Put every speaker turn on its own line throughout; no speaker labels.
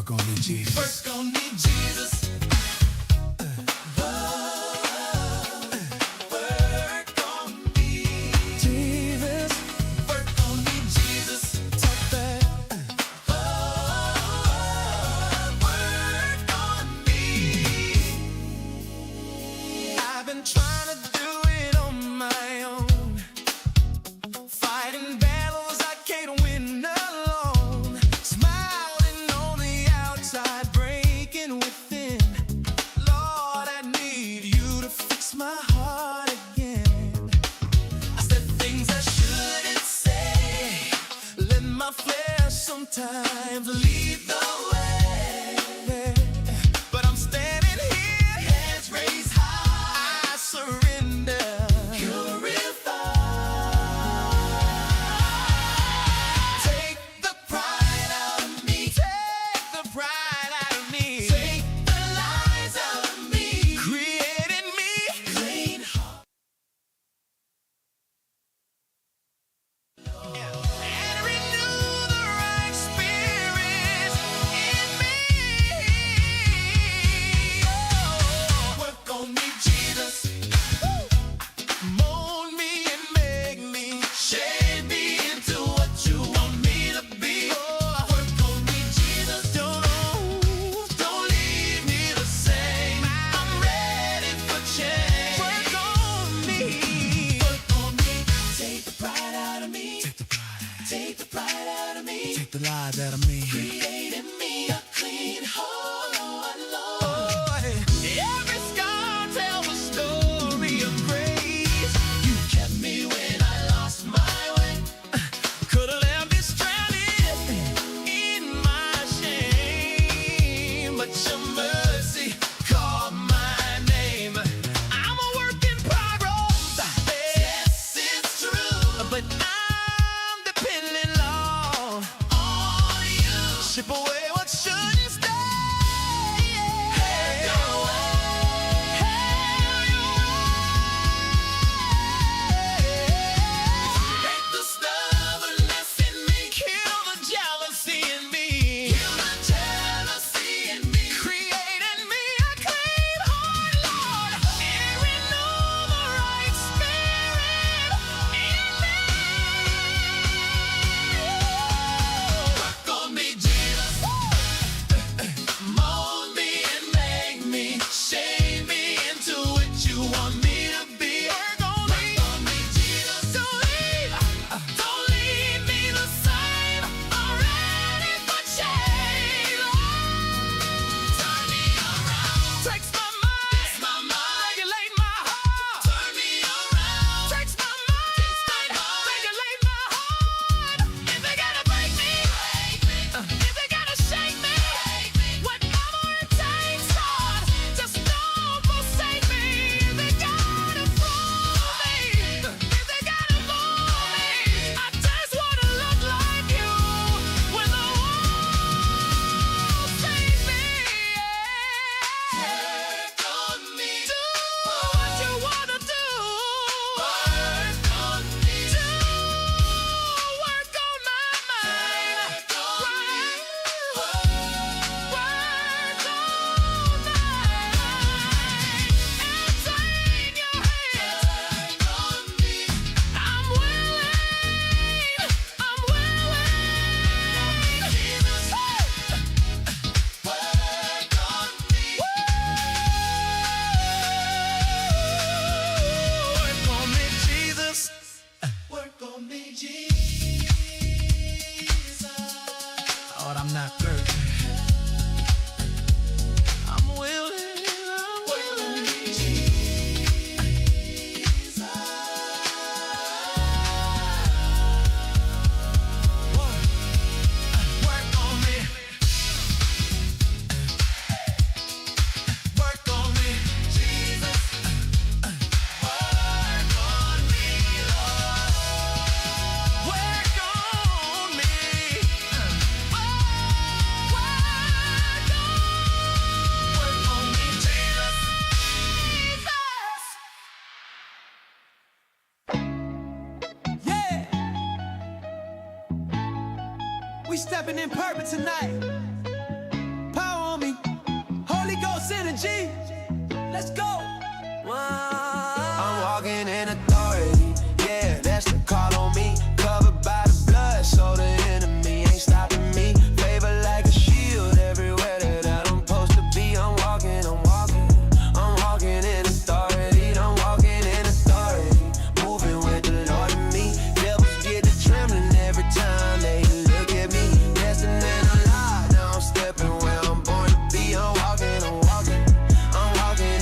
Work on me, Jesus.
Work on me, Jesus. Work on me,
Jesus.
work on me, Jesus.
Talk that.
Work on me.
I've been trying to do it on my own, fighting battles I can't win alone, smiling on the outside, breaking within. Lord, I need you to fix my heart again. I said things I shouldn't say, let my flesh sometimes lead the way. But I'm standing here,
Hands raised high,
I surrender.
purify.
Take the pride out of me. Take the pride out of me.
Take the lies out of me.
Create in me
Clean heart.
and renew the right spirit in me.
Work on me, Jesus.
Mold me and make me.
Shape me into what you want me to be. Work on me, Jesus.
Don't
leave me the same. I'm ready for change.
work on me.
Work on me. Take the pride out of me.
Take the pride.
Take the pride out of me.
Take the lies out of me.
Create in me a clean heart, Lord.
Every scar tells a story of grace.
You kept me when I lost my way.
Could've left me stranded in my shame, but your mercy called my name. I'm a work in progress,
Yes, it's true.
but I'm depending on
On you.
ship away what shouldn't stay.
Have your way.
Have your way.
Break the stubbornness in me.
Kill the jealousy in me.
Kill the jealousy in me.
Create in me a clean heart, Lord, and renew the right spirit in me.
Work on me, Jesus. Mold me and make me. Shape me into what you want me to be.
Work on me.
Work on me, Jesus.
Don't leave
me the same. I'm ready for change. Turn me around.
Takes my mind,
My mind.
regulate my heart.
Turn me around.
Takes my mind, regulate my heart. If they gotta break me, if they gotta shake me, whatever it takes, Lord, just don't forsake me. If they gotta fool me, if they gotta fool me, I just wanna look like you when the walls save me.
Work on me.
Do what you wanna do.
Work on me.
Do work on my mind.
Work on me.
Work on mine. It's in your hands.
Work on me.
I'm willing. I'm willing.
Jesus. Work on me.
Work on me, Jesus.
Work on me, Jesus.
Lord, I'm not perfect. I'm willing.
Work on me, Jesus.
Work on me. Work on me.
Jesus. Work on me, Lord.
Work on me.
We stepping in purpose tonight.
energy. Let's go.
I'm walking in authority. Yeah, that's the call on me. Covered by the blood, so the enemy ain't stopping me. Favor like a shield everywhere that I'm supposed to be. I'm walking in authority. I'm walking in authority. Moving with the Lord in me. Devils get to trembling every time they look at me. Destined and alive, now I'm stepping where I'm born to be. I'm walking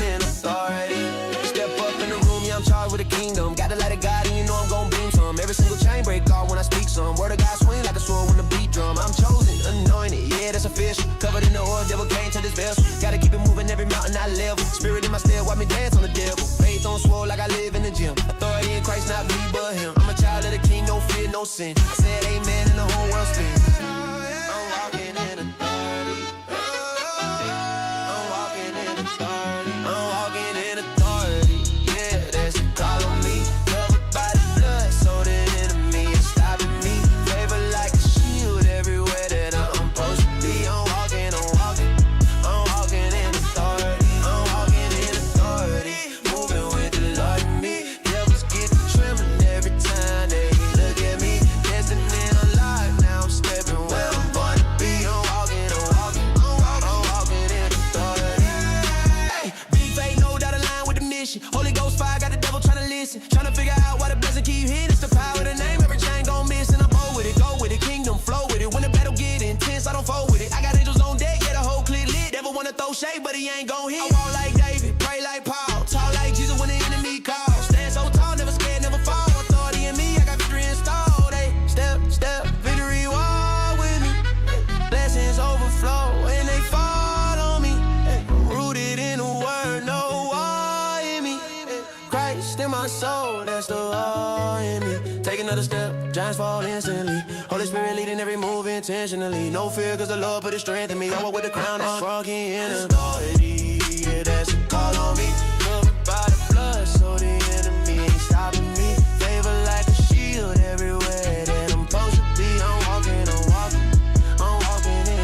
in authority. Step up in the room, yeah, I'm charged with the kingdom. Got the light of God and you know I'm gon' beam some. Every single chain break off when I speak some. Word of God swing like a sword when the beat drum. I'm chosen, anointed, yeah, that's official. Covered in the oil, devil can't touch this vessel. Gotta keep it moving every mountain I level. Spirit in my step, watch me dance on the devil. Faith on swole like I live in the gym. Authority in Christ, not me but him. I'm a child of the king, no fear, no sin. I said amen and the whole world spins. I'm walking in authority. I'm walking in authority. I'm walking in authority. Yeah, there's a call on me. Covered by the blood, so the enemy is stopping me. Favor like a shield everywhere that I'm supposed to be. I'm walking in authority. I'm walking in authority. Moving with the Lord in me. Devils get to trembling every time they look at me. Dancing in a life, now I'm stepping where I'm born to be. I'm walking in authority. Hey, big faith, no doubt align with the mission. Holy Ghost fire, got the devil tryna listen. Tryna figure out why the blessing keep hitting. It's the power of the name, every chain gon' miss. And I'm bold with it, go with it, kingdom flow with it. When the battle get intense, I don't fold with it. I got angels on deck, yeah, the whole clip lit. Devil wanna throw shade, but he ain't gon' hit. I walk like David, pray like Paul. Talk like Jesus when the enemy calls. Stand so tall, never scared, never fall. Authority in me, I got victory installed. Hey, step, victory walk with me. Blessings overflow and they fall on me. Rooted in the word, no war in me. Christ in my soul, that's the war in me. Take another step, giants fall instantly. Holy Spirit leading every move intentionally. No fear, cause the Lord put his strength in me. I walk with the crown that's walking in authority. Yeah, that's a call on me. Covered by the blood, so the enemy ain't stopping me. Favor like a shield everywhere that I'm supposed to be. I'm walking in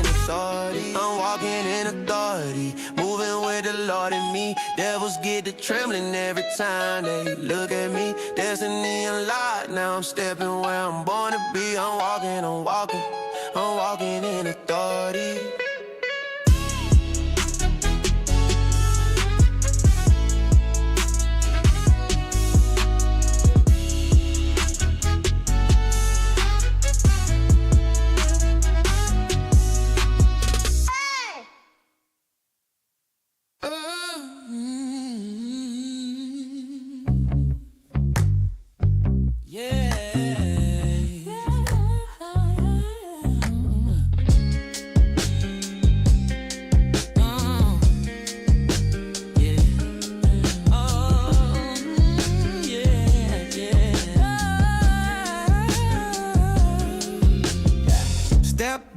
authority. I'm walking in authority. Moving with the Lord in me. Devils get to trembling every time they look at me. Destiny unlocked, now I'm stepping where I'm born to be. I'm walking in authority.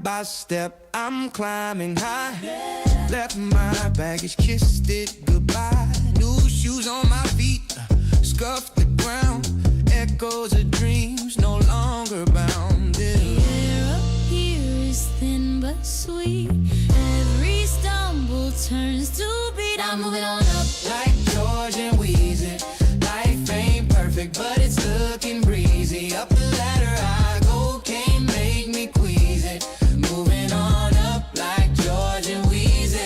By step, I'm climbing high. Left my baggage, kissed it goodbye. New shoes on my feet, scuffed the ground. Echoes of dreams, no longer bound.
The air up here is thin but sweet. Every stumble turns to beat. I'm moving on up
Like George and Weezy. Life ain't perfect, but it's looking breezy. Up the ladder I go, can't make me queasy. Moving on up like George and Weezy.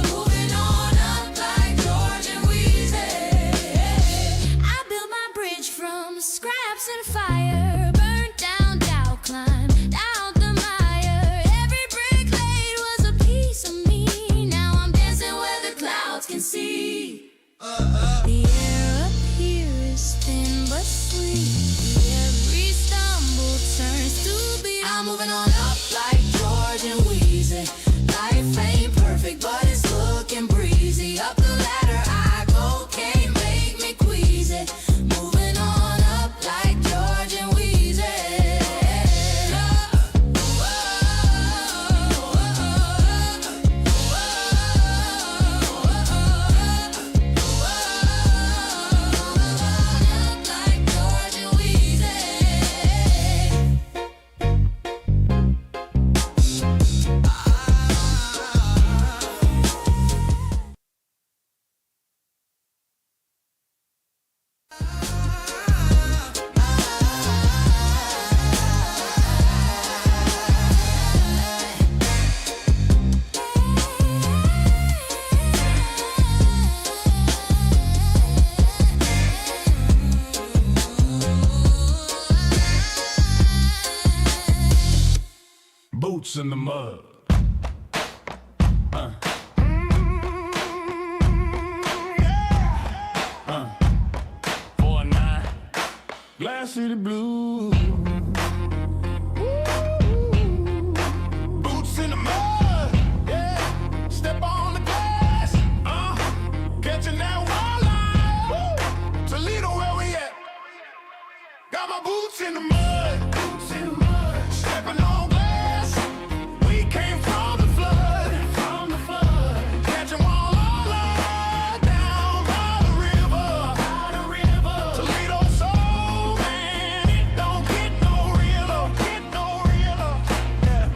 Moving on up like George and Weezy.
I built my bridge from scraps and fire. Burnt down, down, climb down the mire. Every brick laid was a piece of me. Now I'm dancing where the clouds can see. The air up here is thin but sweet. Every stumble turns to beat.
I'm moving on up like George and Weezy. Life ain't perfect, but it's looking breezy. Up the ladder I go, can't make me queasy. Moving on up like George and Weezy.
boots in the mud. Glass City Blues. Boots in the mud, yeah. Step on the glass, catching that wildlife. Toledo, where we at? Got my boots in the mud, stepping on glass. We came from the flood, catching walleye down by the river. Toledo soul, man, it don't get no realer, yeah.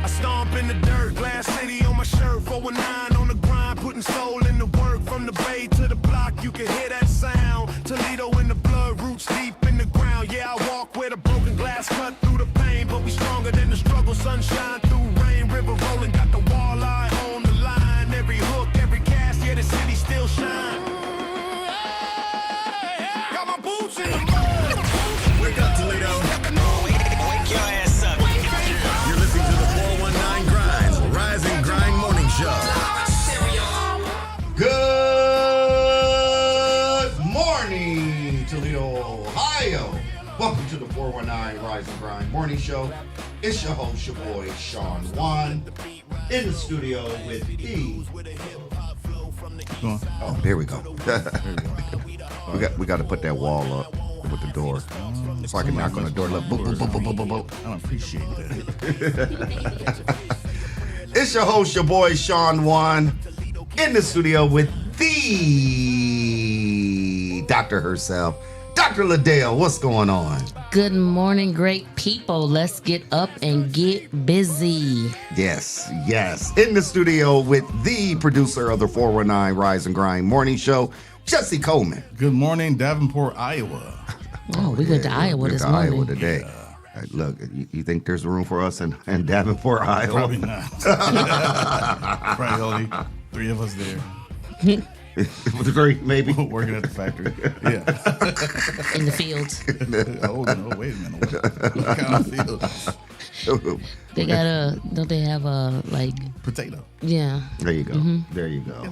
I stomp in the dirt, Glass City on my shirt, 419 on the grind, putting soul in the work. From the bay to the block, you can hear that sound. Toledo in the blood, roots deep in the ground. Yeah, I walk with a broken glass, cut through the pain, but we stronger than the struggle. Sunshine through rain, river rolling, got the walleye on the line. Every hook, every cast, yeah, the city still shine. Got my boots in the mud.
Wake up, Toledo.
Wake your ass up.
You're listening to the 419 Grinds Rise and Grind Morning Show.
Good morning, Toledo, Ohio. Welcome to the 419 Rise and Grind Morning Show. It's your host, your boy, Shawn, Juan, in the studio with the... Oh, here we go. we got to put that wall up with the door. So I can knock on the door. Look, boop, boop, boop, boop, boop, boop, boop.
I don't appreciate that.
It's your host, your boy, Shawn, Juan, in the studio with the doctor herself, Dr. Ladale. What's going on?
Good morning, great people. Let's get up and get busy.
Yes. In the studio with the producer of the 419 Rise and Grind Morning Show, Jesse Coleman.
Good morning, Davenport, Iowa.
Oh, we went to Iowa this morning.
Iowa today. Look, you think there's room for us in Davenport, Iowa?
Probably not. Probably only 3 of us there.
Three, maybe.
Working at the factory. Yeah.
In the fields.
Oh, no, wait a minute. What kind of field?
They got don't they have like...
Potato.
Yeah.
There you go.
Mm-hmm.
There you go.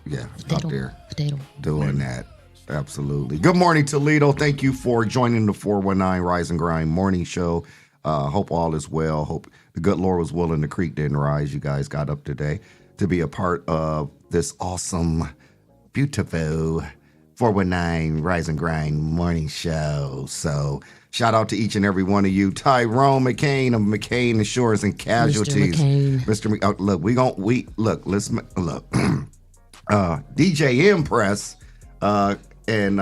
Yeah,
Potato.
out there
Potato.
doing that. Absolutely. Good morning, Toledo. Thank you for joining the 419 Rise and Grind Morning Show. Hope all is well. Hope the good Lord was willing the creek didn't rise. You guys got up today to be a part of this awesome, beautiful 419 Rise and Grind Morning Show. So shout out to each and every one of you. Tyrone McCain of McCain Insurance and Casualties.
Mr.
McCain. Look. DJ Impress. And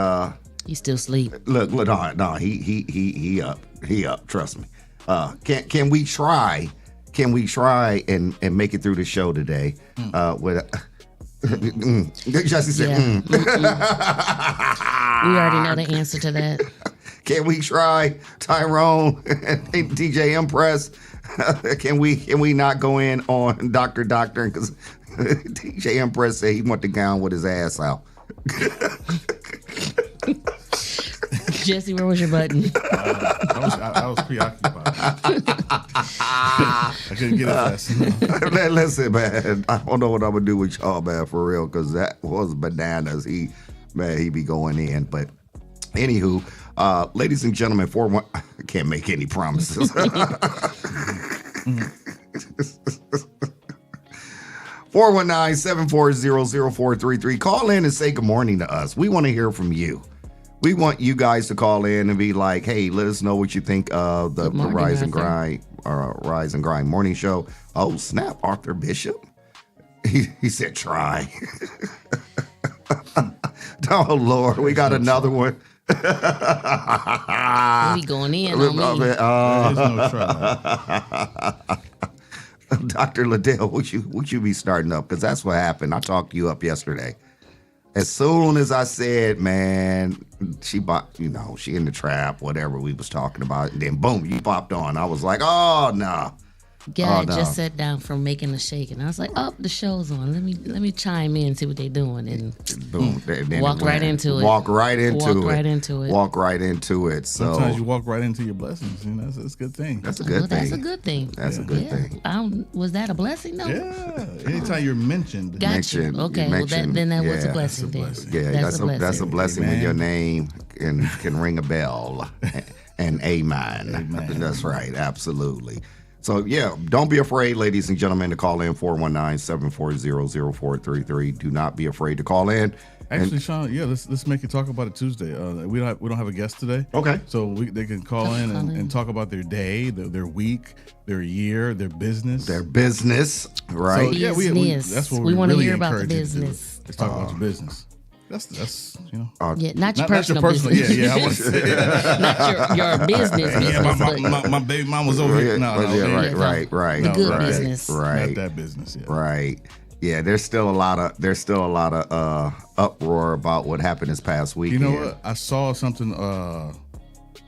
He still sleep.
look, no, he up. Trust me. Can we try and make it through the show today? With Jesse said,
Yeah. We already know the answer to that.
Can we try, Tyrone and DJ Impress? Can we not go in on Doctor? Because DJ Impress said he want the gown with his ass out.
Jesse, where was your button?
I was preoccupied. I couldn't get it fast enough.
Listen, man, I don't know what I'm gonna do with y'all, man, for real, because that was bananas. He be going in. But anywho, ladies and gentlemen, I can't make any promises. 419-740-0433. Call in and say good morning to us. We want to hear from you. We want you guys to call in and be like, hey, let us know what you think of the Rise and Grind Morning Show. Oh, snap, Arthur Bishop. He said try. Oh, Lord, we got another one.
We going in on me.
There is no try.
Dr. Ladale, would you be starting up? Because that's what happened. I talked you up yesterday. As soon as I said, man, she bought, she in the trap, whatever we was talking about, and then boom, you popped on. I was like, oh, no.
Guy
no.
just sat down from making a shake, and I was like, "Oh, the show's on. Let me chime in and see what they're doing." And
Boom. Then
Walk
it
right
went.
into it.
Walk right into
Walk
it.
right into it.
Walk right into it. So
Sometimes you walk right into your blessings. You know, that's a good thing.
that's a good thing.
That's a good thing.
That's a good thing.
Was that a blessing? No.
Yeah. Anytime you're mentioned.
Got you.
Mentioned-
Okay.
mentioned,
Then that was a
yeah.
blessing.
That's a
Then.
blessing.
Yeah,
That's a blessing.
that's a blessing when
Amen.
your name can ring a bell. And amen.
Amen.
That's right. Absolutely. So, yeah, don't be afraid, ladies and gentlemen, to call in 419-740-0433. Do not be afraid to call in.
Actually, Shawn, yeah, let's make it talk about it Tuesday. We don't have a guest today.
Okay.
So they can call in and talk about their day, their week, their year, their business.
Their business, right?
So, yeah,
Business.
that's what
We
we
wanna
really
hear about the
encourage you to do.
business.
Let's talk about your business. That's
Yeah, not your
not your
personal
personal.
business.
Yeah, I want to say that.
Not your business.
Yeah,
business,
my baby mom was over here. No,
Yeah,
yeah,
right.
The
No,
good
right.
business.
Right.
Not that business. Yeah.
Right. Yeah, there's still a lot of uproar about what happened this past
You
weekend.
know what? I saw something on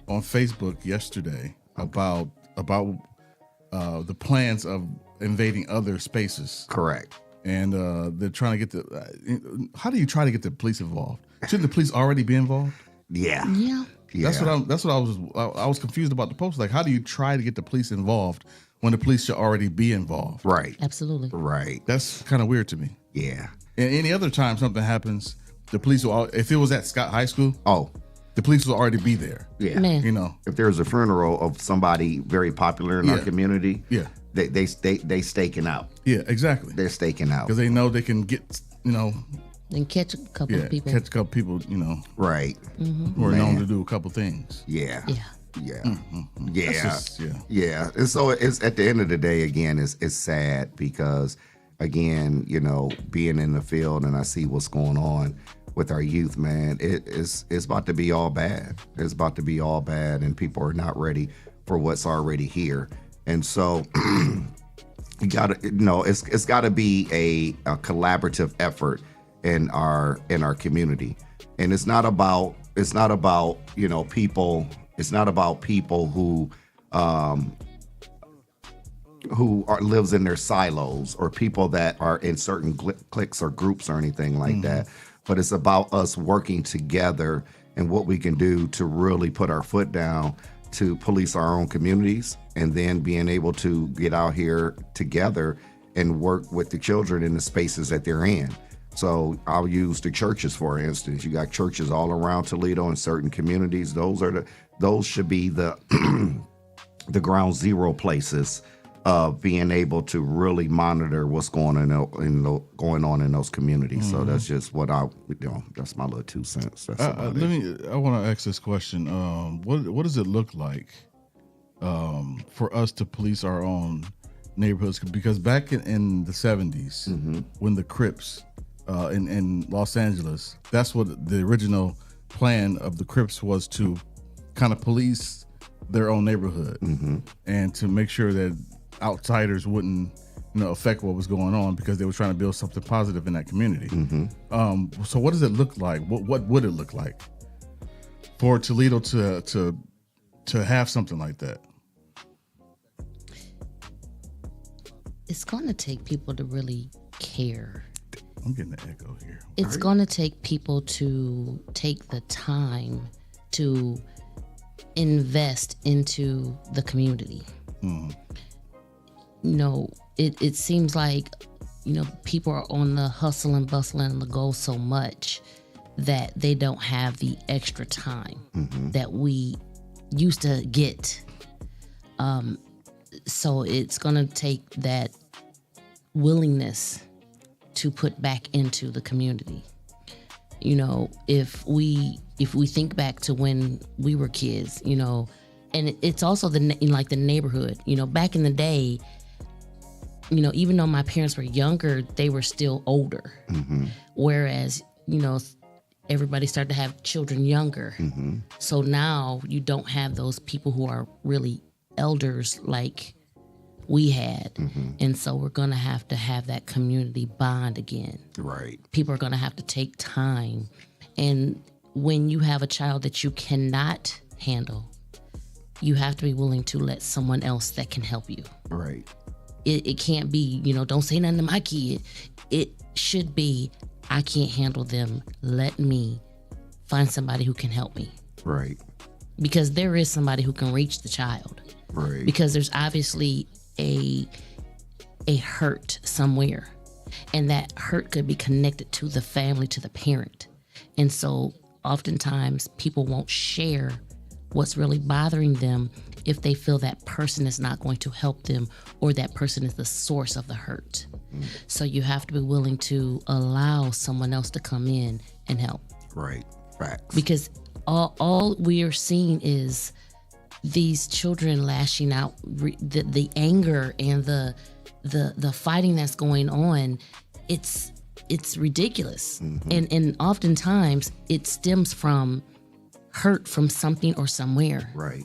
Facebook yesterday about the plans of invading other spaces,
Correct.
and they're trying to get the. How do you try to get the police involved? Shouldn't the police already be involved?
Yeah.
Yeah.
Yeah.
That's what I was confused about the post. Like, how do you try to get the police involved when the police should already be involved?
Right.
Absolutely.
Right.
That's kind of weird to me.
Yeah.
And any other time something happens, the police will. If it was at Scott High School,
Oh,
the police will already be there.
yeah.
Man.
You know.
If there's a funeral of somebody very popular in our
Yeah.
community,
Yeah.
they staking out.
Yeah. Exactly.
They're staking out.
Because they know they can get
And catch a couple of people.
catch a couple people
Right.
who are known to do a couple things.
Yeah.
Yeah.
Yeah.
Mm-hmm.
Yeah.
That's just- yeah.
Yeah. And so it's at the end of the day, again, it's sad because, again, being in the field and I see what's going on with our youth, man, it's about to be all bad. It's about to be all bad, and people are not ready for what's already here. And so you gotta, it's got to be a collaborative effort in our community, and it's not about people. It's not about people who lives in their silos or people that are in certain cliques or groups or anything like that. But it's about us working together and what we can do to really put our foot down to police our own communities, and then being able to get out here together and work with the children in the spaces that they're in. So I'll use the churches, for instance. You got churches all around Toledo in certain communities. Those should be the the ground zero places of being able to really monitor what's going on in those communities. So that's just what that's my little 2 cents. That's about it.
I want to ask this question. What does it look like for us to police our own neighborhoods? Because back in the 70s, when the Crips in Los Angeles, that's what the original plan of the Crips was, to kind of police their own neighborhood and to make sure that outsiders wouldn't affect what was going on, because they were trying to build something positive in that community. So what does it look like? What would it look like for Toledo to have something like that?
It's going to take people to really care.
I'm getting an echo here.
It's going to take people to take the time to invest into the community. It seems like, people are on the hustle and bustle and the go so much that they don't have the extra time that we used to get. So it's going to take that willingness to put back into the community. If we think back to when we were kids, and it's also the neighborhood. Back in the day, even though my parents were younger, they were still older. Whereas, everybody started to have children younger. So now you don't have those people who are really elders like we had. And so we're going to have that community bond again.
Right.
People are going to have to take time. And when you have a child that you cannot handle, you have to be willing to let someone else that can help you.
Right.
It can't be, don't say nothing to my kid. It should be, I can't handle them. Let me find somebody who can help me.
Right.
Because there is somebody who can reach the child.
Right.
Because there's obviously a hurt somewhere. And that hurt could be connected to the family, to the parent. And so oftentimes people won't share what's really bothering them if they feel that person is not going to help them or that person is the source of the hurt. So you have to be willing to allow someone else to come in and help.
Right. Facts.
Because all we are seeing is these children lashing out, the anger and the fighting that's going on. It's ridiculous. And oftentimes it stems from hurt from something or somewhere.
Right.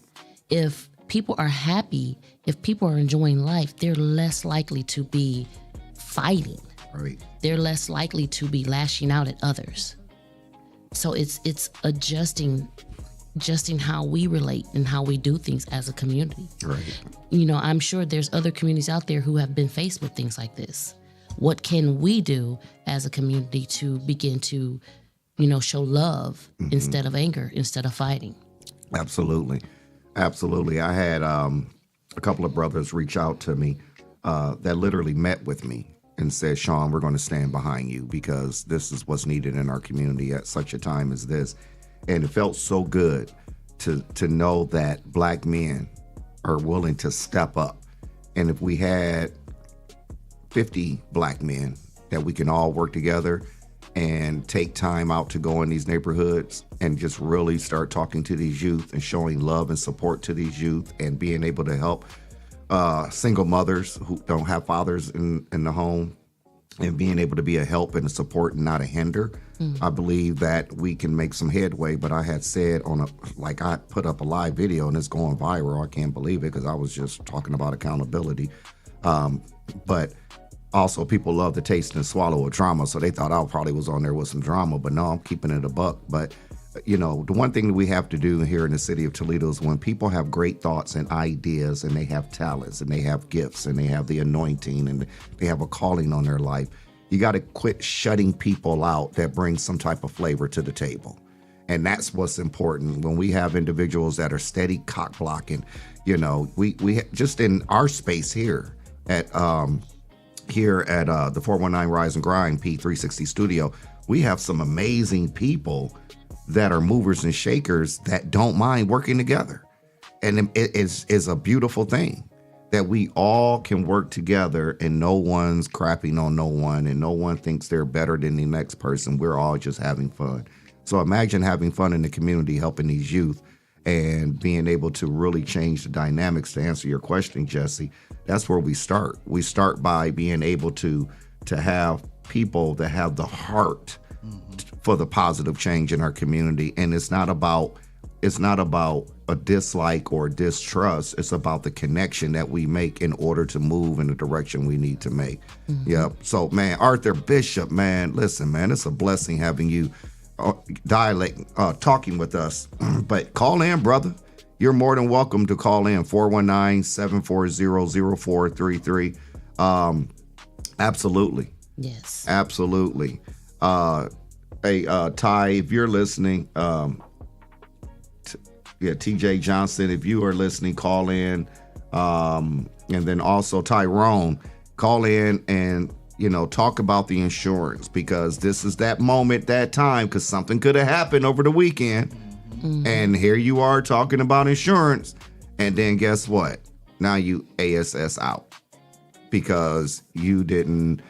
If people are happy, if people are enjoying life, they're less likely to be fighting.
Right.
They're less likely to be lashing out at others. So it's adjusting how we relate and how we do things as a community.
Right.
I'm sure there's other communities out there who have been faced with things like this. What can we do as a community to begin to, show love instead of anger, instead of fighting?
Absolutely. Absolutely. I had a couple of brothers reach out to me that literally met with me and said, Shawn, we're going to stand behind you because this is what's needed in our community at such a time as this. And it felt so good to know that Black men are willing to step up. And if we had 50 Black men that we can all work together and take time out to go in these neighborhoods and just really start talking to these youth and showing love and support to these youth and being able to help single mothers who don't have fathers in the home and being able to be a help and a support and not a hinder. I believe that we can make some headway. But I had said I put up a live video and it's going viral. I can't believe it because I was just talking about accountability. But also people love to taste and swallow a drama. So they thought I probably was on there with some drama, but no, I'm keeping it a buck. But the one thing that we have to do here in the city of Toledo is when people have great thoughts and ideas and they have talents and they have gifts and they have the anointing and they have a calling on their life, you got to quit shutting people out that bring some type of flavor to the table. And that's what's important when we have individuals that are steady cock blocking. We just in our space here at the 419 Rise and Grind P360 studio, we have some amazing people that are movers and shakers that don't mind working together. And it is a beautiful thing that we all can work together and no one's crapping on no one and no one thinks they're better than the next person. We're all just having fun. So imagine having fun in the community, helping these youth and being able to really change the dynamics. To answer your question, Jesse, that's where we start. We start by being able to have people that have the heart for the positive change in our community. And it's not about a dislike or distrust. It's about the connection that we make in order to move in the direction we need to make. Yep. So, man, Arthur Bishop, man, listen, man, it's a blessing having you talking with us. But call in, brother. You're more than welcome to call in 419-740-0433. Absolutely.
Yes. Absolutely.
Hey, Ty, if you're listening, TJ Johnson, if you are listening, call in. And then also Tyrone, call in and, talk about the insurance because this is that moment, that time, because something could have happened over the weekend. And here you are talking about insurance. And then guess what? Now you ASS out because you didn't,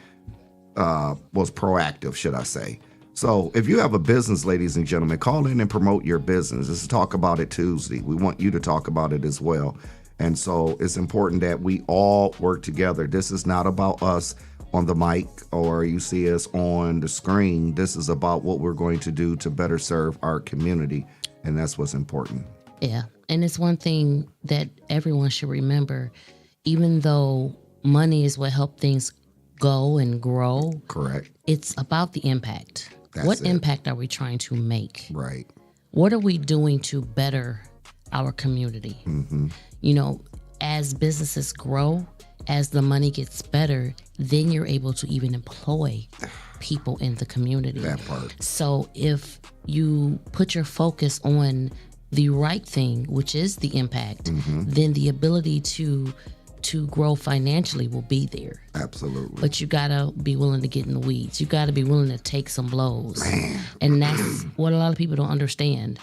was proactive, should I say. So if you have a business, ladies and gentlemen, call in and promote your business. This is Talk About It Tuesday. We want you to talk about it as well. And so it's important that we all work together. This is not about us on the mic or you see us on the screen. This is about what we're going to do to better serve our community. And that's what's important.
Yeah. And it's one thing that everyone should remember, even though money is what helps things go and grow.
Correct.
It's about the impact. What impact are we trying to make?
Right.
What are we doing to better our community. You know, as businesses grow, as the money gets better, then you're able to even employ people in the community.
That part.
So if you put your focus on the right thing, which is the impact, then the ability to grow financially will be there.
Absolutely.
But you gotta be willing to get in the weeds. You gotta be willing to take some blows. And that's what a lot of people don't understand.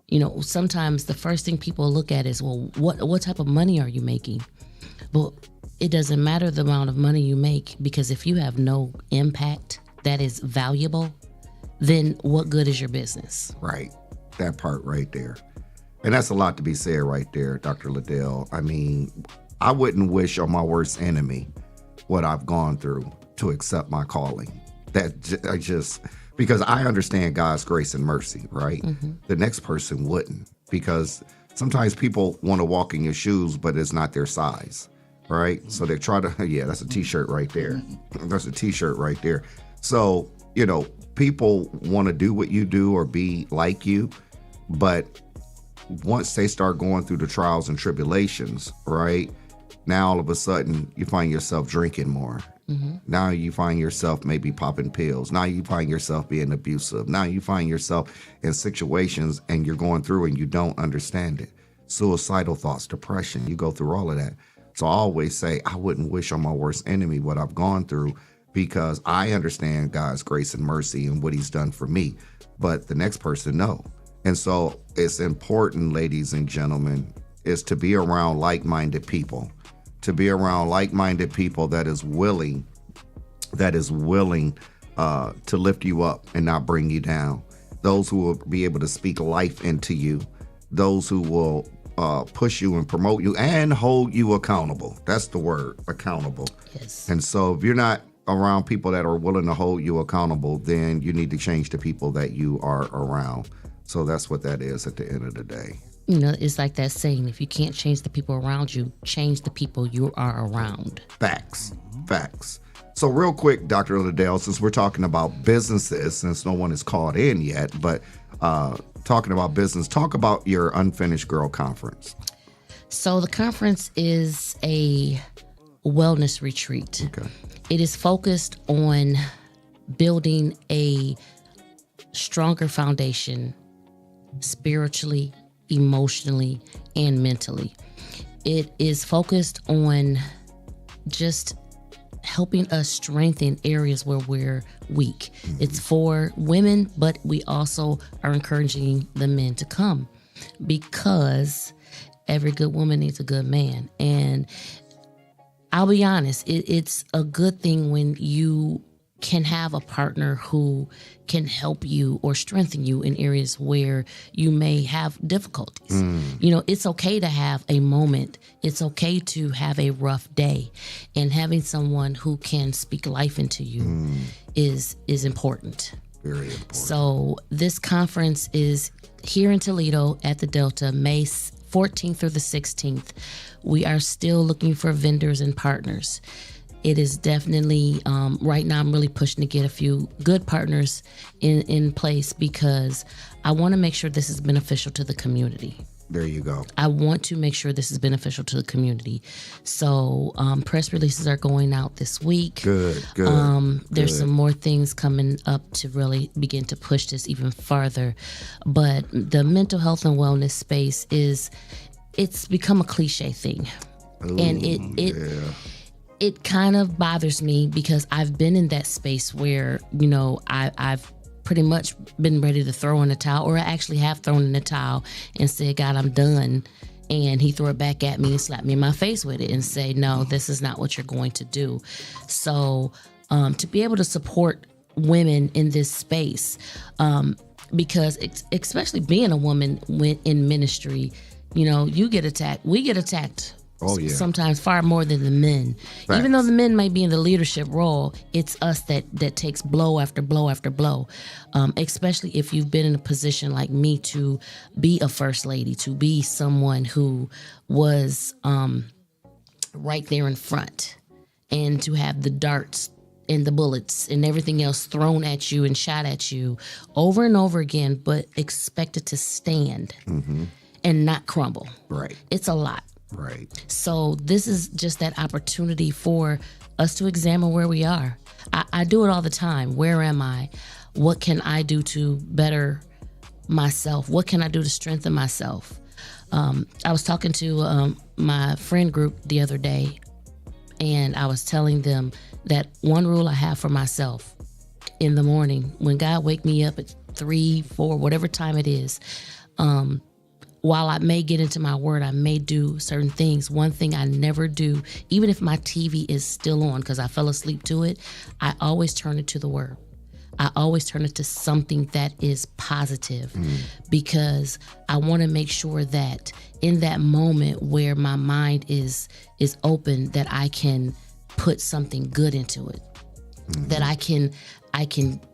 You know, sometimes the first thing people look at is, well, what type of money are you making? Well, it doesn't matter the amount of money you make, because if you have no impact that is valuable, then what good is your business?
Right. That part right there. And that's a lot to be said right there, Dr. Ladale. I mean, I wouldn't wish on my worst enemy what I've gone through to accept my calling. I just, because I understand God's grace and mercy, right? The next person wouldn't, because sometimes people want to walk in your shoes, but it's not their size, right? So they try to, yeah, that's a t-shirt right there. That's a t-shirt right there. So, you know, people want to do what you do or be like you, but once they start going through the trials and tribulations, right? Now all of a sudden you find yourself drinking more. Now you find yourself maybe popping pills. Now you find yourself being abusive. Now you find yourself in situations and you're going through and you don't understand it. Suicidal thoughts, depression, you go through all of that. So I always say I wouldn't wish on my worst enemy what I've gone through, because I understand God's grace and mercy and what he's done for me. But the next person, no. And so it's important, ladies and gentlemen, is to be around like-minded people. To be around like-minded people that is willing to lift you up and not bring you down. Those who will be able to speak life into you. Those who will push you and promote you and hold you accountable. That's the word, accountable.
Yes.
And so if you're not around people that are willing to hold you accountable, then you need to change the people that you are around. So that's what that is at the end of the day.
You know, it's like that saying, if you can't change the people around you, change the people you are around.
Facts. So real quick, Dr. Ladale, since we're talking about businesses, since no one has called in yet, but talking about business, talk about your Unfinished Girl Conference.
So the conference is a wellness retreat.
Okay.
It is focused on building a stronger foundation spiritually, emotionally, and mentally. It is focused on just helping us strengthen areas where we're weak. It's for women, but we also are encouraging the men to come, because every good woman needs a good man. And I'll be honest, it's a good thing when you can have a partner who can help you or strengthen you in areas where you may have difficulties. You know, it's okay to have a moment. It's okay to have a rough day. And having someone who can speak life into you is important.
Very important.
So this conference is here in Toledo at the Delta, May 14th through the 16th. We are still looking for vendors and partners. It is definitely, right now I'm really pushing to get a few good partners in place, because I want to make sure this is beneficial to the community.
There you go.
I want to make sure this is beneficial to the community. So press releases are going out this week.
Good.
There's some more things coming up to really begin to push this even farther. But the mental health and wellness space it's become a cliche thing.
Ooh,
and it kind of bothers me, because I've been in that space where, you know, I've pretty much been ready to throw in the towel, or I actually have thrown in the towel and said, God, I'm done. And he threw it back at me and slapped me in my face with it and say, no, this is not what you're going to do. So to be able to support women in this space, because especially being a woman in ministry, you know, you get attacked. We get attacked.
Oh, yeah.
Sometimes far more than the men.
Facts.
Even though the men might be in the leadership role, it's us that takes blow after blow after blow. Especially if you've been in a position like me to be a first lady, to be someone who was right there in front, and to have the darts and the bullets and everything else thrown at you and shot at you over and over again, but expected to stand. and not crumble.
Right.
It's a lot.
Right.
So this is just that opportunity for us to examine where we are. I do it all the time. Where am I? What can I do to better myself? What can I do to strengthen myself? I was talking to my friend group the other day, and I was telling them that one rule I have for myself in the morning, when God wake me up at 3, 4, whatever time it is, while I may get into my word, I may do certain things. One thing I never do, even if my TV is still on because I fell asleep to it, I always turn it to the word. I always turn it to something that is positive because I want to make sure that in that moment where my mind is open, that I can put something good into it. That I can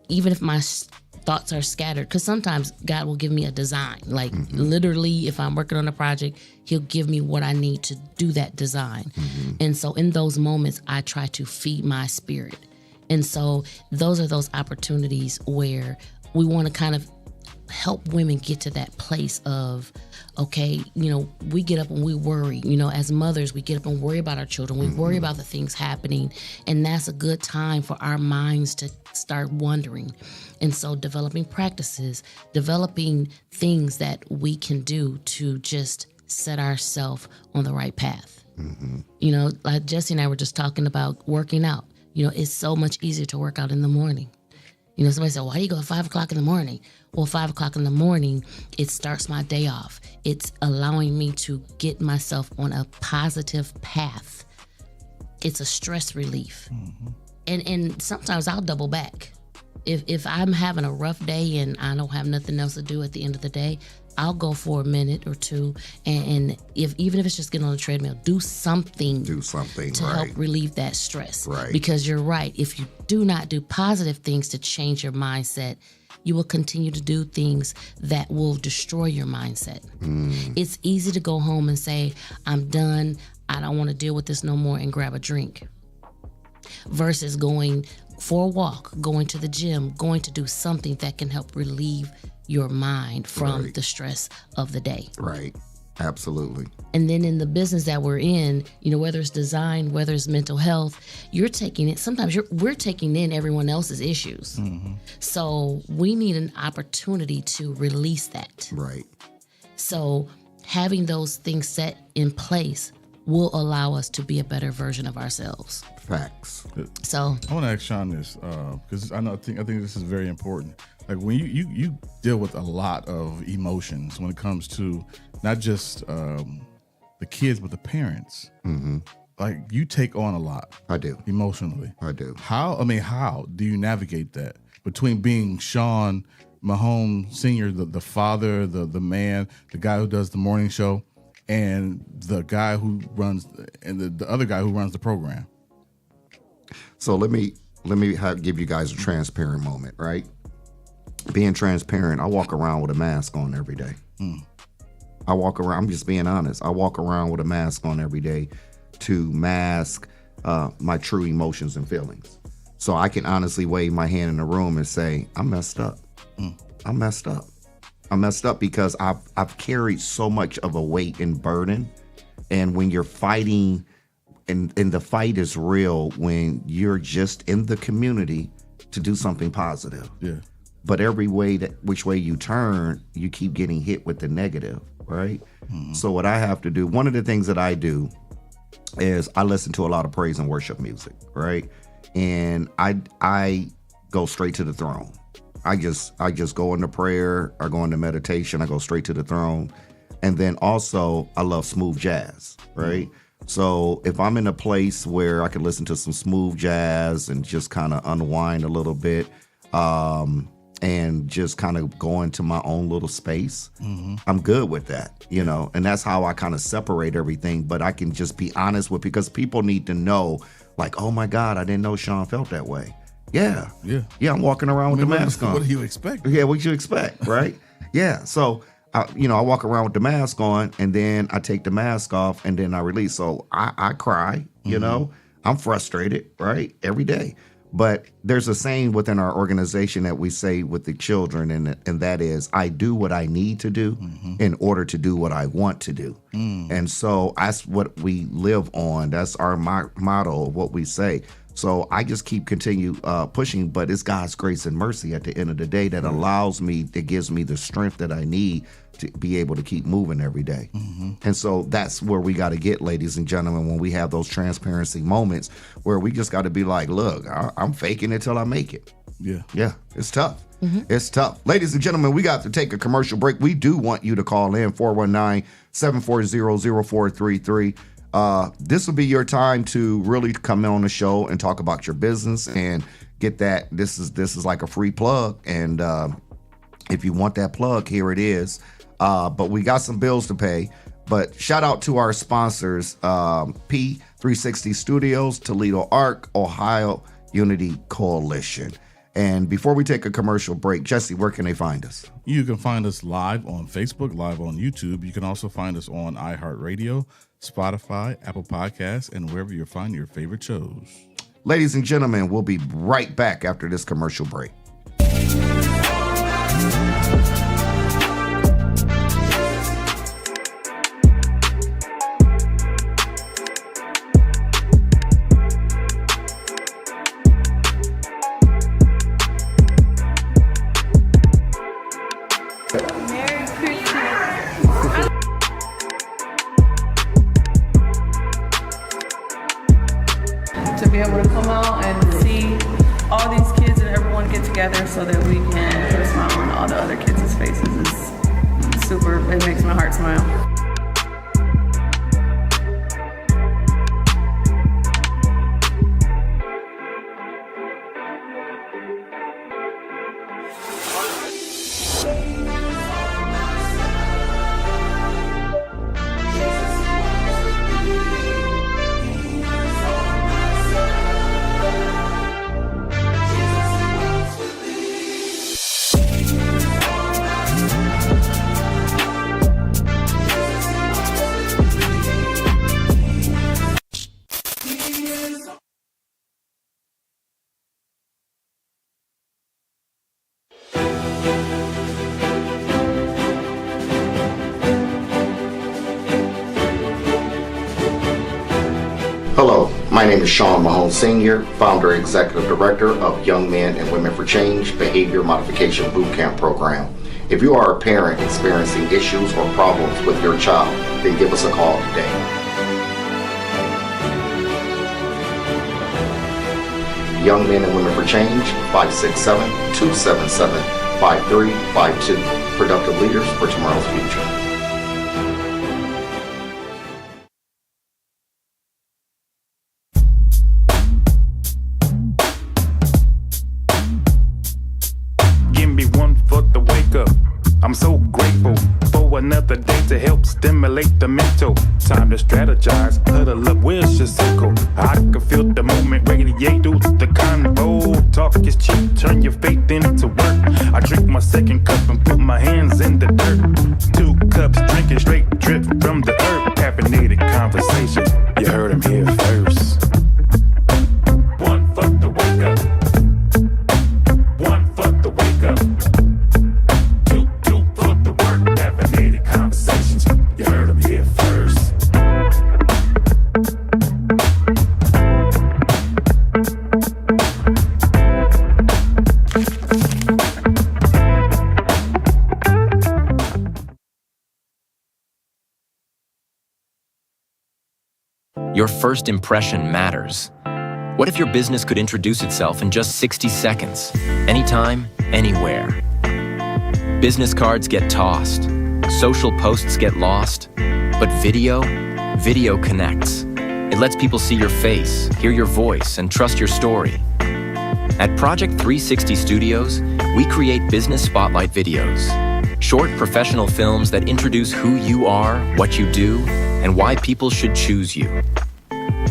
even if my thoughts are scattered, because sometimes God will give me a design. Like literally, if I'm working on a project, He'll give me what I need to do that design. And so in those moments, I try to feed my spirit. And so those are those opportunities where we want to kind of help women get to that place of, okay, we get up and we worry. As mothers, we get up and worry about our children. We worry about the things happening. And that's a good time for our minds to start wondering. And so developing practices, developing things that we can do to just set ourselves on the right path. Like Jesse and I were just talking about working out. It's so much easier to work out in the morning. Somebody said, why do you go at 5 o'clock in the morning? Well, 5 o'clock in the morning, it starts my day off. It's allowing me to get myself on a positive path. It's a stress relief. And sometimes I'll double back. If I'm having a rough day and I don't have nothing else to do at the end of the day, I'll go for a minute or two, and even if it's just getting on the treadmill, do something to help relieve that stress.
Right.
Because you're right. If you do not do positive things to change your mindset, you will continue to do things that will destroy your mindset. It's easy to go home and say, I'm done. I don't want to deal with this no more, and grab a drink. Versus going for a walk, going to the gym, going to do something that can help relieve your mind from the stress of the day.
Right. Absolutely.
And then in the business that we're in, whether it's design, whether it's mental health, you're taking it. Sometimes we're taking in everyone else's issues. So we need an opportunity to release that.
Right.
So having those things set in place will allow us to be a better version of ourselves.
Facts.
So
I want to ask Shawn this because I think this is very important. Like when you deal with a lot of emotions when it comes to not just the kids but the parents. Like you take on a lot.
I do.
Emotionally.
I do.
How do you navigate that between being Shawn Mahomes Sr., the father, the man, the guy who does the morning show, and the guy who runs and the other guy who runs the program?
So let me give you guys a transparent moment, right? Being transparent, I walk around with a mask on every day. I walk around, I'm just being honest. I walk around with a mask on every day to mask my true emotions and feelings. So I can honestly wave my hand in the room and say, I'm messed up. I'm messed up. I'm messed up because I've carried so much of a weight and burden. And when you're fighting, and the fight is real when you're just in the community to do something positive.
Yeah.
But which way you turn, you keep getting hit with the negative, right? So what I have to do, one of the things that I do is I listen to a lot of praise and worship music, right? And I go straight to the throne. I just go into prayer, I go into meditation, I go straight to the throne. And then also I love smooth jazz, right? So if I'm in a place where I can listen to some smooth jazz and just kind of unwind a little bit, and just kind of go into my own little space, I'm good with that, and that's how I kind of separate everything. But I can just be honest because people need to know, like, oh my God, I didn't know Shawn felt that way. Yeah, I'm walking around with the mask on.
What do you expect?
Yeah, what you expect, right? Yeah, so I walk around with the mask on, and then I take the mask off, and then I release. So I cry, I'm frustrated, right, every day. But there's a saying within our organization that we say with the children, and that is, I do what I need to do in order to do what I want to do. And so that's what we live on. That's our motto of what we say. So I just continue pushing, but it's God's grace and mercy at the end of the day that allows me, that gives me the strength that I need to be able to keep moving every day. And so that's where we got to get, ladies and gentlemen, when we have those transparency moments where we just got to be like, look, I'm faking it till I make it. Yeah, it's tough. It's tough. Ladies and gentlemen, we got to take a commercial break. We do want you to call in 419-740-0433. This will be your time to really come on the show and talk about your business and get that. This is like a free plug. And if you want that plug, here it is. But we got some bills to pay. But shout out to our sponsors, P360 Studios, Toledo Arc, Ohio Unity Coalition. And before we take a commercial break, Jesse, where can they find us?
You can find us live on Facebook, live on YouTube. You can also find us on iHeartRadio, Spotify, Apple Podcasts, and wherever you find your favorite shows.
Ladies and gentlemen, we'll be right back after this commercial break.
To be able to come out and see all these kids and everyone get together so that we can put a smile on all the other kids' faces is super. It makes my heart smile.
Hello, my name is Shawn Mahone Sr., founder and executive director of Young Men and Women for Change Behavior Modification Bootcamp Program. If you are a parent experiencing issues or problems with your child, then give us a call today. Young Men and Women for Change, 567-277-5352. Productive leaders for tomorrow's future.
I'm so grateful for another day to help stimulate the mental. Time to strategize, huddle up, where's your circle? I can feel the moment radiate through the convo. Talk is cheap, turn your faith into work. I drink my second cup and put my hands in the dirt. 2 cups, drinking straight drip from the earth. Caffeinated conversation, you heard him here first. One for the wake up. One for the wake up. You heard him here first.
Your first impression matters. What if your business could introduce itself in just 60 seconds? Anytime, anywhere. Business cards get tossed. Social posts get lost. But video connects. It lets people see your face, hear your voice, and trust your story. At Project 360 Studios, we create business spotlight videos. Short professional films that introduce who you are, what you do, and why people should choose you.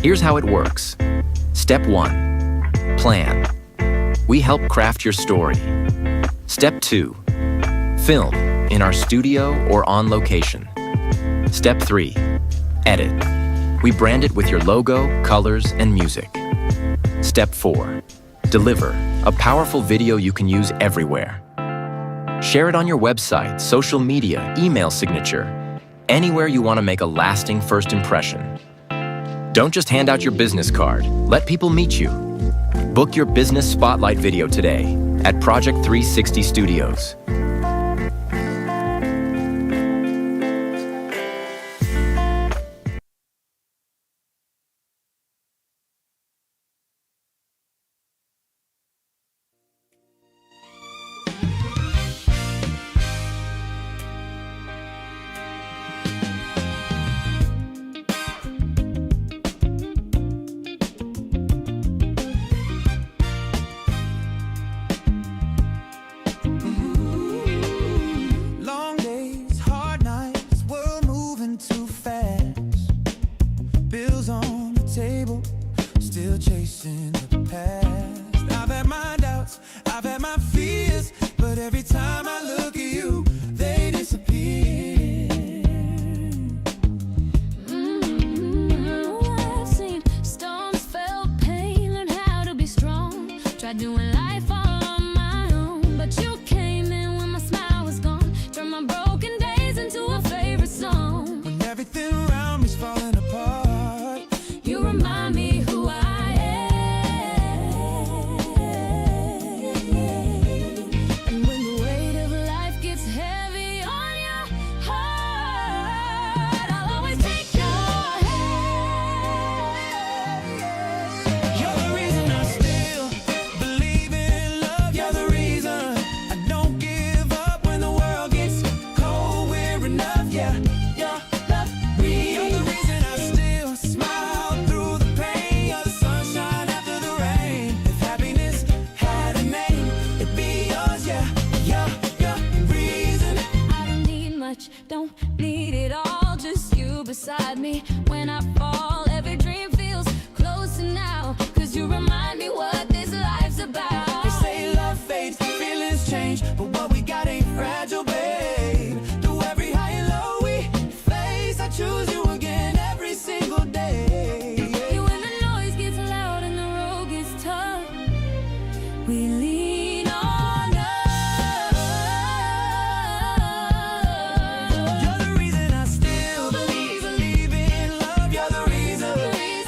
Here's how it works. Step 1. Plan. We help craft your story. Step 2. Film in our studio or on location. Step 3. Edit. We brand it with your logo, colors, and music. Step 4. Deliver, a powerful video you can use everywhere. Share it on your website, social media, email signature, anywhere you want to make a lasting first impression. Don't just hand out your business card. Let people meet you. Book your business spotlight video today at Project 360 Studios.
Long days, hard nights, world moving too fast. Bills on the table, still chasing the past. I've had my doubts, I've had my fears, but every time I look at you, they disappear.
I've seen storms, felt pain, learned how to be strong. Tried doing life all on my own, but you came in when my smile was gone. Turned my broken days into a favorite song.
When everything around me's falling apart,
You remind me who I am. And when the weight of life gets heavy on your heart, I'll always take your hand.
you're the reason I still believe in love. You're the reason I don't give up when the world gets cold. We're enough, yeah. You're the reason I still smile through the pain. You're the sunshine after the rain. If happiness had a name, it'd be yours, yeah. You're the reason.
I don't need much, don't need it all. Just you beside me when I fall. Every dream feels closer now, 'cause you remind me what this life's about.
They say love fades, feelings change, but what we got ain't fragile, babe. Through every high and low we face, I choose you again every single day.
You when the noise gets loud and the road gets tough, we lean on love.
You're the reason I still believe in love. You're the reason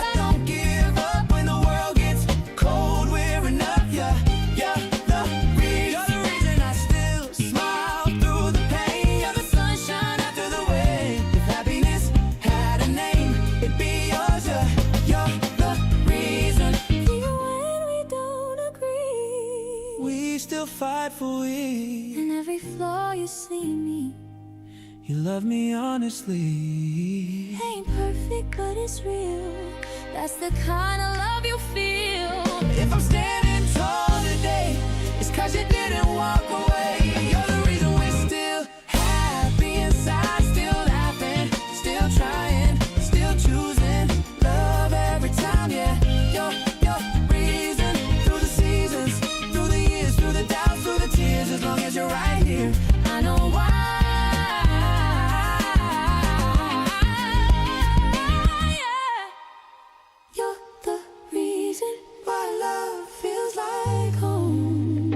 I don't give up when the world gets cold. We're enough, yeah. You're the reason I still smile through the pain. You're the sunshine after the rain. If happiness had a name, it'd be yours, yeah. You're the reason.
Even when we don't agree,
We still fight for it.
in every flaw you see me.
You love me honestly.
Ain't perfect, but it's real. That's the kind of love you feel.
If I'm standing tall today, it's 'cause you didn't walk away. You're the reason we're still happy inside, still laughing, still trying, still choosing love every time, yeah. You're the reason through the seasons, through the years, through the doubts, through the tears. As long as you're right here,
I know why. Yeah. You're the reason
why love feels like home.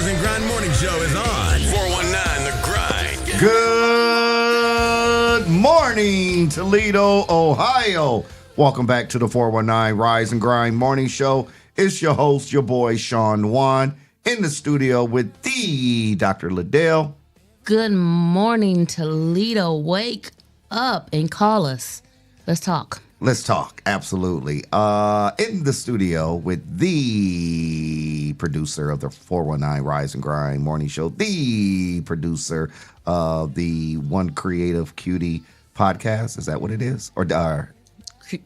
Rise and Grind Morning Show is on. 419 The Grind.
Good morning, Toledo, Ohio. Welcome back to the 419 Rise and Grind Morning Show. It's your host, your boy, Shawn Juan, in the studio with the Dr. Ladale.
Good morning, Toledo. Wake up and call us. Let's talk.
Let's talk. Absolutely. In the studio with the producer of the 419 Rise and Grind Morning Show, the producer of the One Creative Cutie podcast. Is that what it is? Or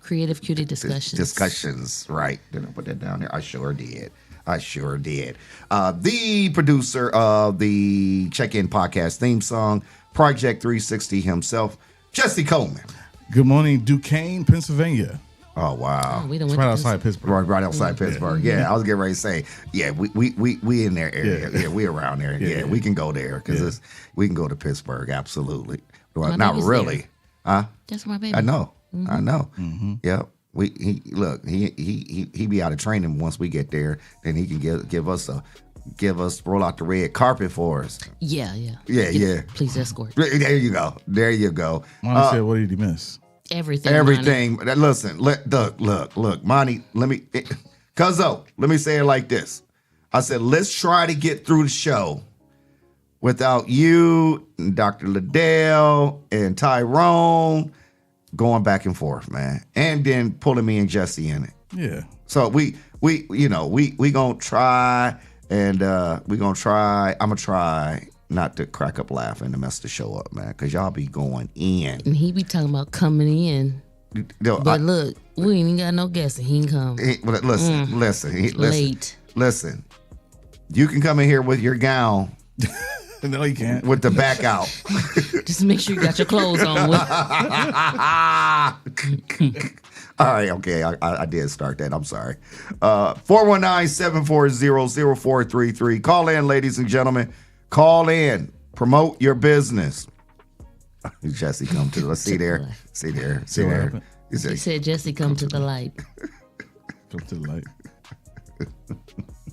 Creative Cutie Discussions.
Discussions, right. Did I put that down there? I sure did. The producer of the Check-In Podcast theme song, Project 360 himself, Jesse Coleman.
Good morning, Duquesne, Pennsylvania.
Oh, wow.
Oh, we don't
It's right outside Pittsburgh.
Right outside Pittsburgh. Yeah, I was getting ready to say, yeah, we in their area. Yeah, we around there. Yeah, we can go there because we can go to Pittsburgh. Absolutely. Well, not really.
There.
Huh?
That's my baby.
I know. Yep. He be out of training once we get there. Then he can give us roll out the red carpet for us.
Yeah. Please escort.
There you go.
Monty said, what did he miss?
Everything.
Monty. Listen, look, Monty, let me say it like this. I said, let's try to get through the show without you and Dr. Ladale and Tyrone going back and forth, man. And then pulling me and Jesse in it.
Yeah.
So we gonna try and I'm gonna try not to crack up laughing to mess the show up, man, because y'all be going in.
And he be talking about coming in. But look, we ain't got no guessing. He can come.
Listen.
Late.
Listen. You can come in here with your gown.
No, you can't.
With the back out.
Just make sure you got your clothes on.
All right, okay. I did start that. I'm sorry. 419-740-0433. Call in, ladies and gentlemen. Call in. Promote your business. Jesse, come to the see there. See there.
He said, Jesse, come to the light.
Come to the light.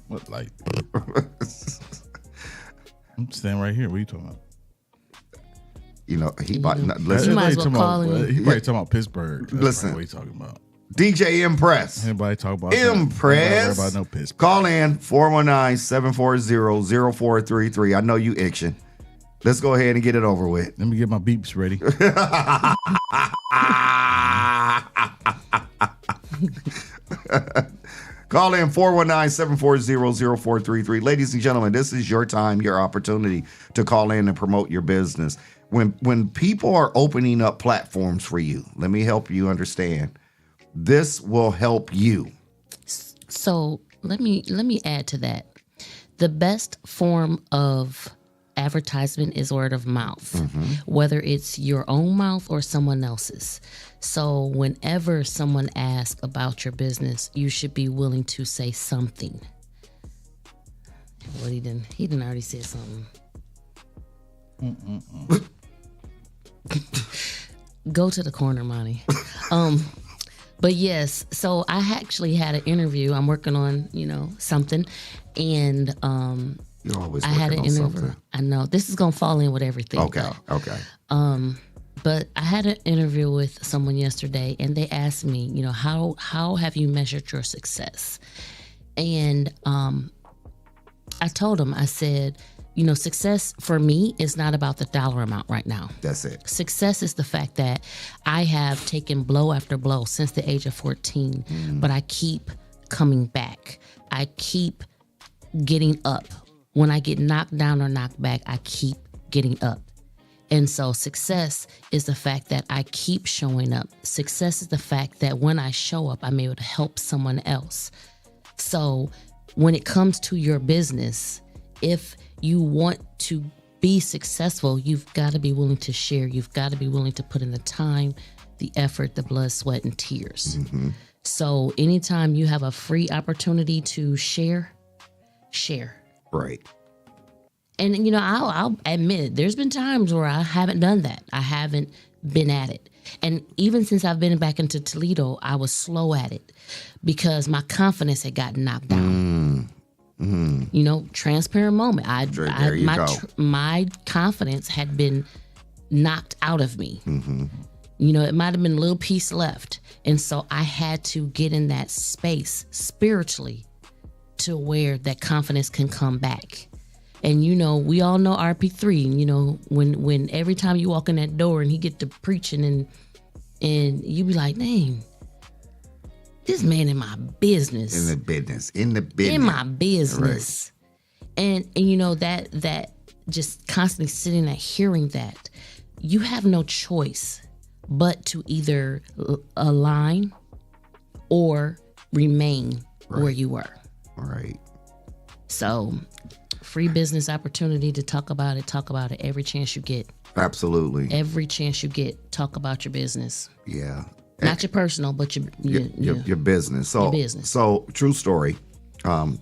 What light? I'm standing right here. What are you talking about?
You know, he might not
You
listen.
might as well call him.
He probably talking about Pittsburgh. That's
Listen.
what are you talking about?
DJ Impress.
Anybody talk about
Impress.
Everybody know Pittsburgh.
Call in 419-740-0433. I know you itching. Let's go ahead and get it over with.
Let me get my beeps ready.
Call in 419-740-0433. Ladies and gentlemen, this is your time, your opportunity to call in and promote your business. When people are opening up platforms for you, let me help you understand. This will help you.
So let me add to that. The best form of advertisement is word of mouth, whether it's your own mouth or someone else's. So whenever someone asks about your business, you should be willing to say something. Well, he didn't already say something. Go to the corner, Monty. But yes, so I actually had an interview. I'm working on, something, and
You're always
I
working
had an
on
interview.
something.
I know this is gonna fall in with everything.
Okay.
But I had an interview with someone yesterday, and they asked me, how have you measured your success? And I told them, I said, success for me is not about the dollar amount right now.
That's it.
Success is the fact that I have taken blow after blow since the age of 14, but I keep coming back. I keep getting up. When I get knocked down or knocked back, I keep getting up. And so success is the fact that I keep showing up. Success is the fact that when I show up, I'm able to help someone else. So when it comes to your business, if you want to be successful, you've got to be willing to share. You've got to be willing to put in the time, the effort, the blood, sweat, and tears. So anytime you have a free opportunity to share.
Right.
And, I'll admit, there's been times where I haven't done that. I haven't been at it. And even since I've been back into Toledo, I was slow at it because my confidence had gotten knocked down. You know, transparent moment.
There you go.
My confidence had been knocked out of me. You know, it might have been a little piece left. And so I had to get in that space spiritually to where that confidence can come back. And, you know, we all know RP3. You know, when every time you walk in that door and he get to preaching and you be like, dang, this man in my business.
In the business.
In my business. Right. And you know, that just constantly sitting there hearing that, you have no choice but to either align or remain where you were.
Right.
So, free business opportunity to talk about it every chance you get.
Absolutely.
Every chance you get, talk about your business.
Yeah.
Not your personal, but your
business. So,
your business.
So, true story.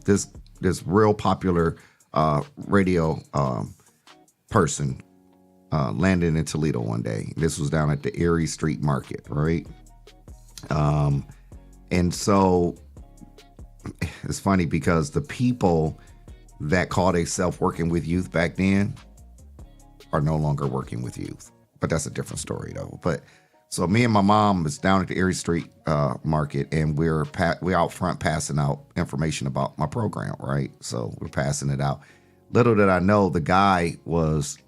This real popular radio person landed in Toledo one day. This was down at the Erie Street Market, right? And so it's funny because the people that called themselves working with youth back then are no longer working with youth. But that's a different story, though. But so me and my mom was down at the Erie Street Market, and we're out front passing out information about my program, right? So we're passing it out. Little did I know, the guy was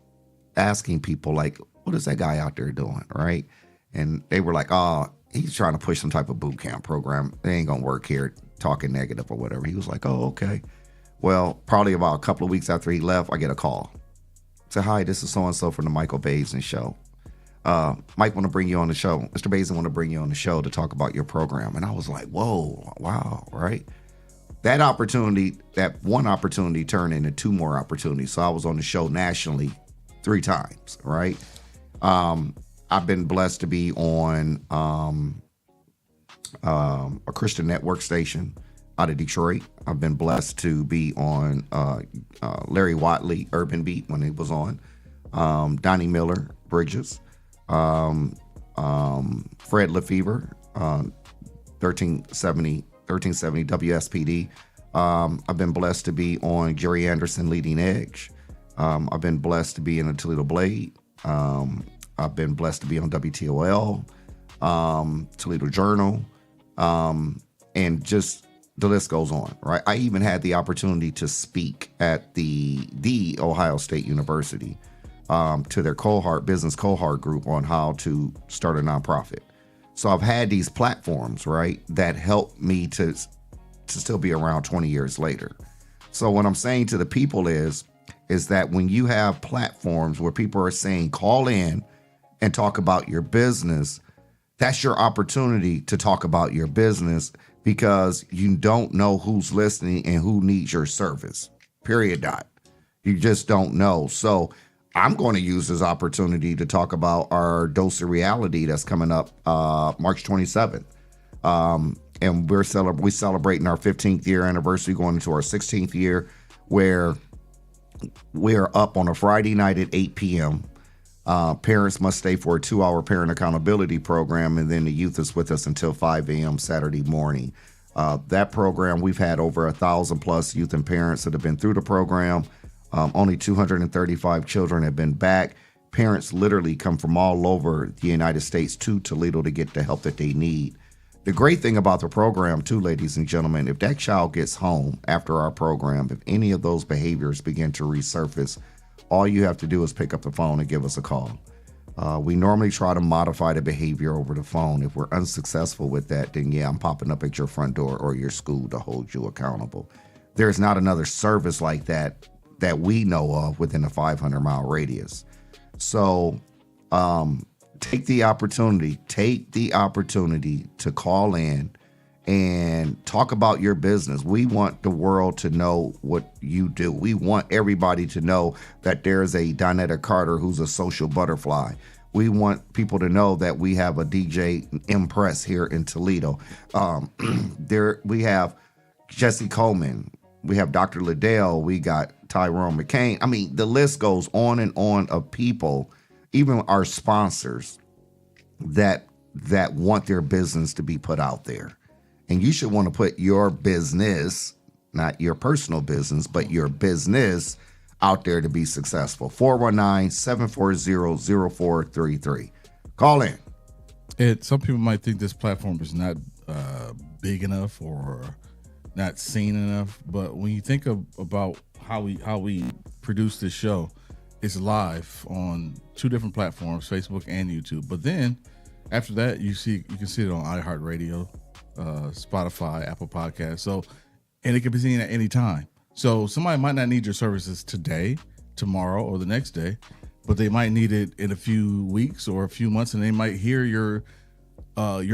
asking people, like, what is that guy out there doing, right? And they were like, oh, he's trying to push some type of boot camp program. They ain't gonna work here, talking negative or whatever. He was like, oh, okay. Well, probably about a couple of weeks after he left, I get a call. Say, hi, this is so-and-so from the Michael Basin Show. Mike want to bring you on the show. Mr. Basin want to bring you on the show to talk about your program. And I was like, whoa, wow, right? That one opportunity turned into two more opportunities. So I was on the show nationally 3 times, right? I've been blessed to be on a Christian network station out of Detroit. I've been blessed to be on Larry Watley Urban Beat when he was on, Donnie Miller Bridges, Fred Lefevre, 1370 WSPD. I've been blessed to be on Jerry Anderson Leading Edge. I've been blessed to be in the Toledo Blade. I've been blessed to be on WTOL, Toledo Journal, and just the list goes on, right? I even had the opportunity to speak at the Ohio State University to their business cohort group on how to start a nonprofit. So I've had these platforms, right, that help me to still be around 20 years later. So what I'm saying to the people is that when you have platforms where people are saying, call in and talk about your business, that's your opportunity to talk about your business, because you don't know who's listening and who needs your service. Period. You just don't know. So I'm going to use this opportunity to talk about our Dose of Reality that's coming up March 27th. And we're celebrating our 15th year anniversary, going into our 16th year, where we're up on a Friday night at 8 p.m. Parents must stay for a 2-hour parent accountability program, and then the youth is with us until 5 a.m. Saturday morning. That program, we've had over 1,000 plus youth and parents that have been through the program. Only 235 children have been back. Parents literally come from all over the United States to Toledo to get the help that they need. The great thing about the program, too, ladies and gentlemen, if that child gets home after our program, if any of those behaviors begin to resurface, all you have to do is pick up the phone and give us a call. We normally try to modify the behavior over the phone. If we're unsuccessful with that, then yeah, I'm popping up at your front door or your school to hold you accountable. There's not another service like that we know of within a 500-mile radius. So take the opportunity to call in and talk about your business. We want the world to know what you do. We want everybody to know that there's a Donetta Carter who's a social butterfly. We want people to know that we have a DJ Impress here in Toledo. We have Jesse Coleman. We have Dr. Ladale. We got Tyrone McCain. I mean, the list goes on and on of people, even our sponsors, that want their business to be put out there. And you should want to put your business not your personal business, but your business out there to be successful. 419-740-0433. Call in.
Some people might think this platform is not big enough or not seen enough, but when you think about how we produce this show, it's live on 2 different platforms, Facebook and YouTube. But then after that, you can see it on iHeartRadio, Spotify, Apple Podcasts. So, and it can be seen at any time. So somebody might not need your services today, tomorrow, or the next day, but they might need it in a few weeks or a few months, and they might hear your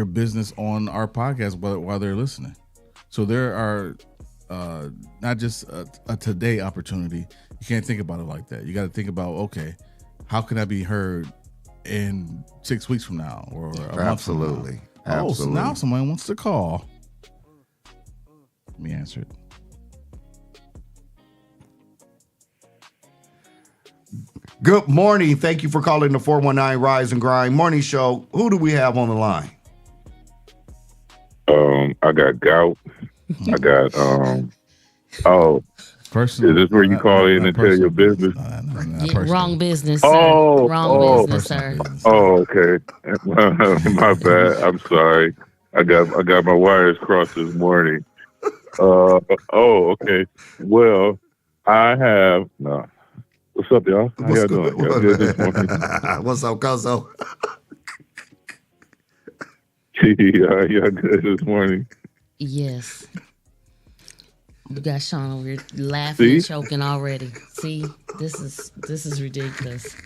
business on our podcast while they're listening. So there are not just a today opportunity. You can't think about it like that. You got to think about, okay, how can I be heard in 6 weeks from now or a month from now? Oh, so now somebody wants to call. Let me answer it.
Good morning. Thank you for calling the 419 Rise and Grind Morning Show. Who do we have on the line?
I got gout. I got
personal.
Is this where you call in and tell your business?
Wrong business, sir.
Wrong
business, sir.
Oh, okay. My bad. I'm sorry. I got my wires crossed this morning. Okay. Well, I have no. What's up, y'all? How y'all doing? Y'all good this morning?
What's up, Cuzzo?
Y'all good this morning?
Yes. We got Shawn over here laughing and choking already. See, this is ridiculous.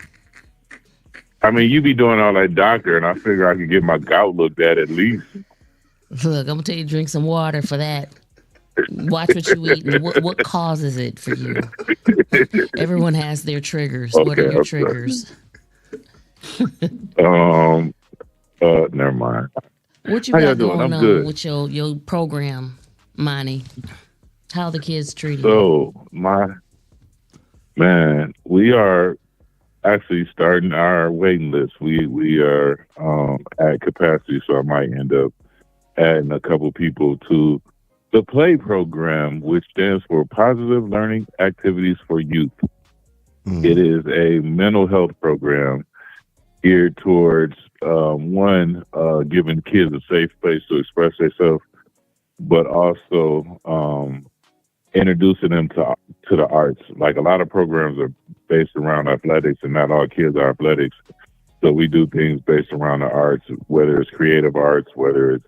I mean, you be doing all that doctor, and I figure I could get my gout looked at least.
Look, I'm gonna tell you, drink some water for that. Watch what you eat and what causes it for you. Everyone has their triggers.
Okay,
what are your triggers?
Never mind.
What you
How y'all
got
doing?
going
I'm
on
good.
with your program, Monty? How the kids treating you?
So, we are actually starting our waiting list. We are at capacity, so I might end up adding a couple people to the PLAY program, which stands for Positive Learning Activities for Youth. It is a mental health program geared towards giving kids a safe place to express themselves, but also introducing them to the arts. Like a lot of programs are based around athletics, and not all kids are athletics. So we do things based around the arts, whether it's creative arts, whether it's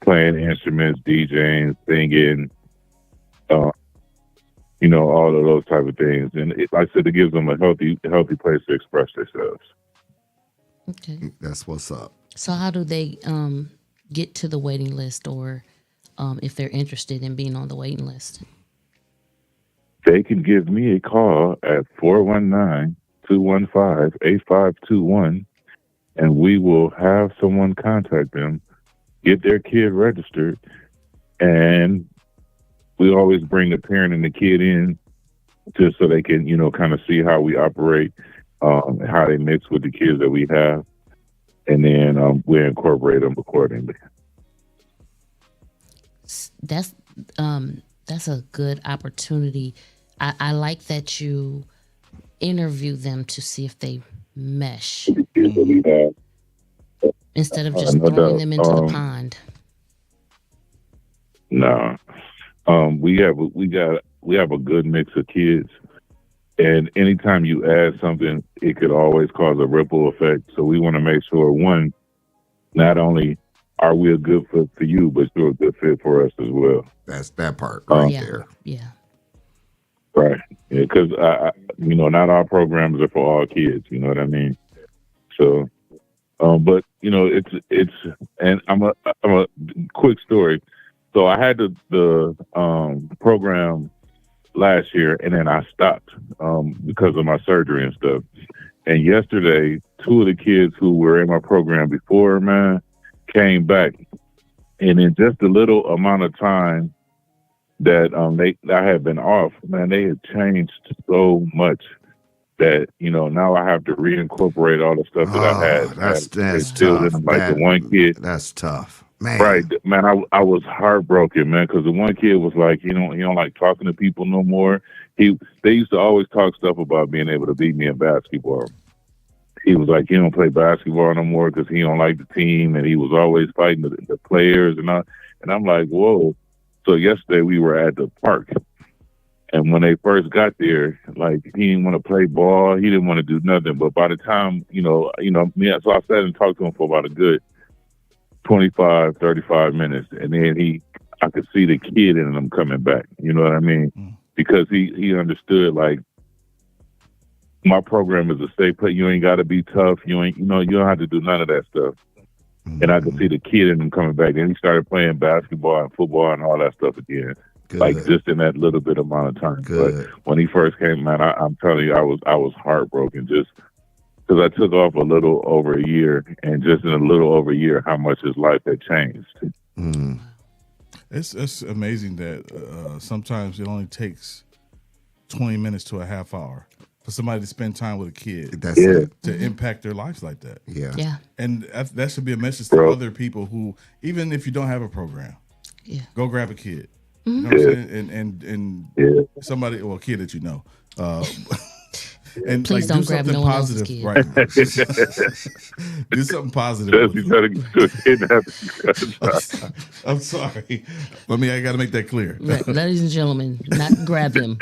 playing instruments, DJing, singing, all of those type of things. And like I said, it gives them a healthy place to express themselves.
Okay.
That's what's up.
So how do they get to the waiting list, or if they're interested in being on the waiting list?
They can give me a call at 419-215-8521, and we will have someone contact them, get their kid registered, and we always bring the parent and the kid in just so they can, kind of see how we operate, how they mix with the kids that we have, and then we incorporate them accordingly.
That's a good opportunity. I like that you interview them to see if they mesh instead of just throwing them into the pond.
No, we have a good mix of kids, and anytime you add something, it could always cause a ripple effect. So we want to make sure, one, not only are we a good fit for you, but you're a good fit for us as well.
That's that part right there.
Yeah.
Right. Because not all programs are for all kids. You know what I mean? So, but it's and I'm a quick story. So I had the program last year, and then I stopped because of my surgery and stuff. And yesterday, 2 of the kids who were in my program before, came back, and in just a little amount of time that I had been off, they had changed so much that now I have to reincorporate all the stuff that I had.
That's
still
tough.
like the one kid.
That's tough. Man.
Right, man. I was heartbroken, man, because the one kid was like, he don't like talking to people no more. They used to always talk stuff about being able to beat me in basketball. He was like, he don't play basketball no more because he don't like the team, and he was always fighting the players and all. And I'm like, whoa. So yesterday we were at the park, and when they first got there, like, he didn't want to play ball. He didn't want to do nothing. But by the time, so I sat and talked to him for about a good 25, 35 minutes. And then I could see the kid in him coming back. You know what I mean? Because he understood, like, my program is a safe place. You ain't got to be tough. You don't have to do none of that stuff. And I could see the kid in him coming back. Then he started playing basketball and football and all that stuff again.
Good.
Like, just in that little bit amount of time.
Good.
But when he first came, man, I'm telling you, I was heartbroken just because I took off a little over a year, and just in a little over a year, how much his life had changed.
It's amazing that sometimes it only takes 20 minutes to a half hour for somebody to spend time with a kid.
That's it.
To impact their lives like that.
Yeah.
And that should be a message to other people who, even if you don't have a program, go grab a kid. You know what I'm saying? And somebody, a kid that you know. And
please
like,
don't grab
something
no one else's
positive,
kid.
right? Do something positive. I'm sorry. I got to make that clear.
Right. Ladies and gentlemen, not grab him.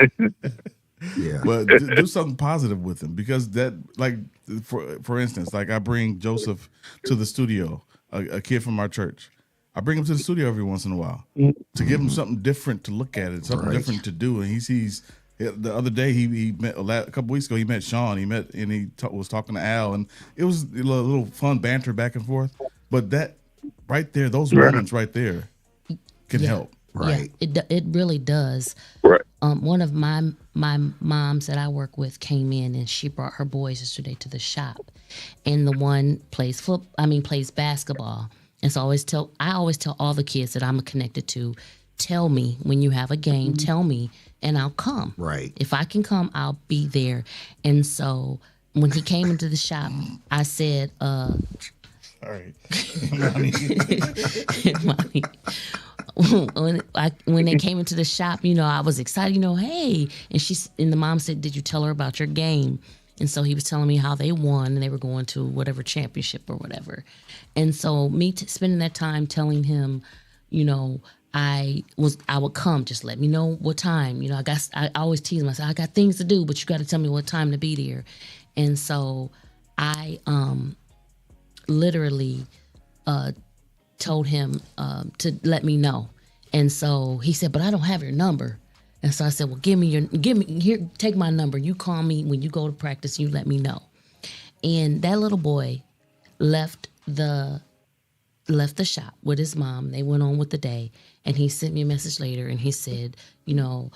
Yeah.
But do something positive with him, because that, like, for instance, like, I bring Joseph to the studio, a kid from our church. I bring him to the studio every once in a while to give him something different to look at, it, something different to do. And he sees. The other day, he met a couple weeks ago. He met Shawn. He was talking to Al, and it was a little fun banter back and forth. But that right there, those moments right there, can help.
Right.
Yeah, it really does.
Right.
One of my moms that I work with came in, and she brought her boys yesterday to the shop, and the one plays basketball. And so I always tell all the kids that I'm connected to, tell me when you have a game, tell me, and I'll come.
Right.
If I can come, I'll be there. And so when he came into the shop, I said,
Sorry.
Mommy. When they came into the shop, I was excited, hey. And the mom said, did you tell her about your game? And so he was telling me how they won and they were going to whatever championship or whatever. And so me spending that time telling him, I would come, just let me know what time. I always tease myself, I got things to do, but you got to tell me what time to be there. And so I literally told him to let me know. And so he said, but I don't have your number. And so I said, well, take my number. You call me when you go to practice, you let me know. And that little boy left the shop with his mom. They went on with the day, and he sent me a message later, and he said, I'm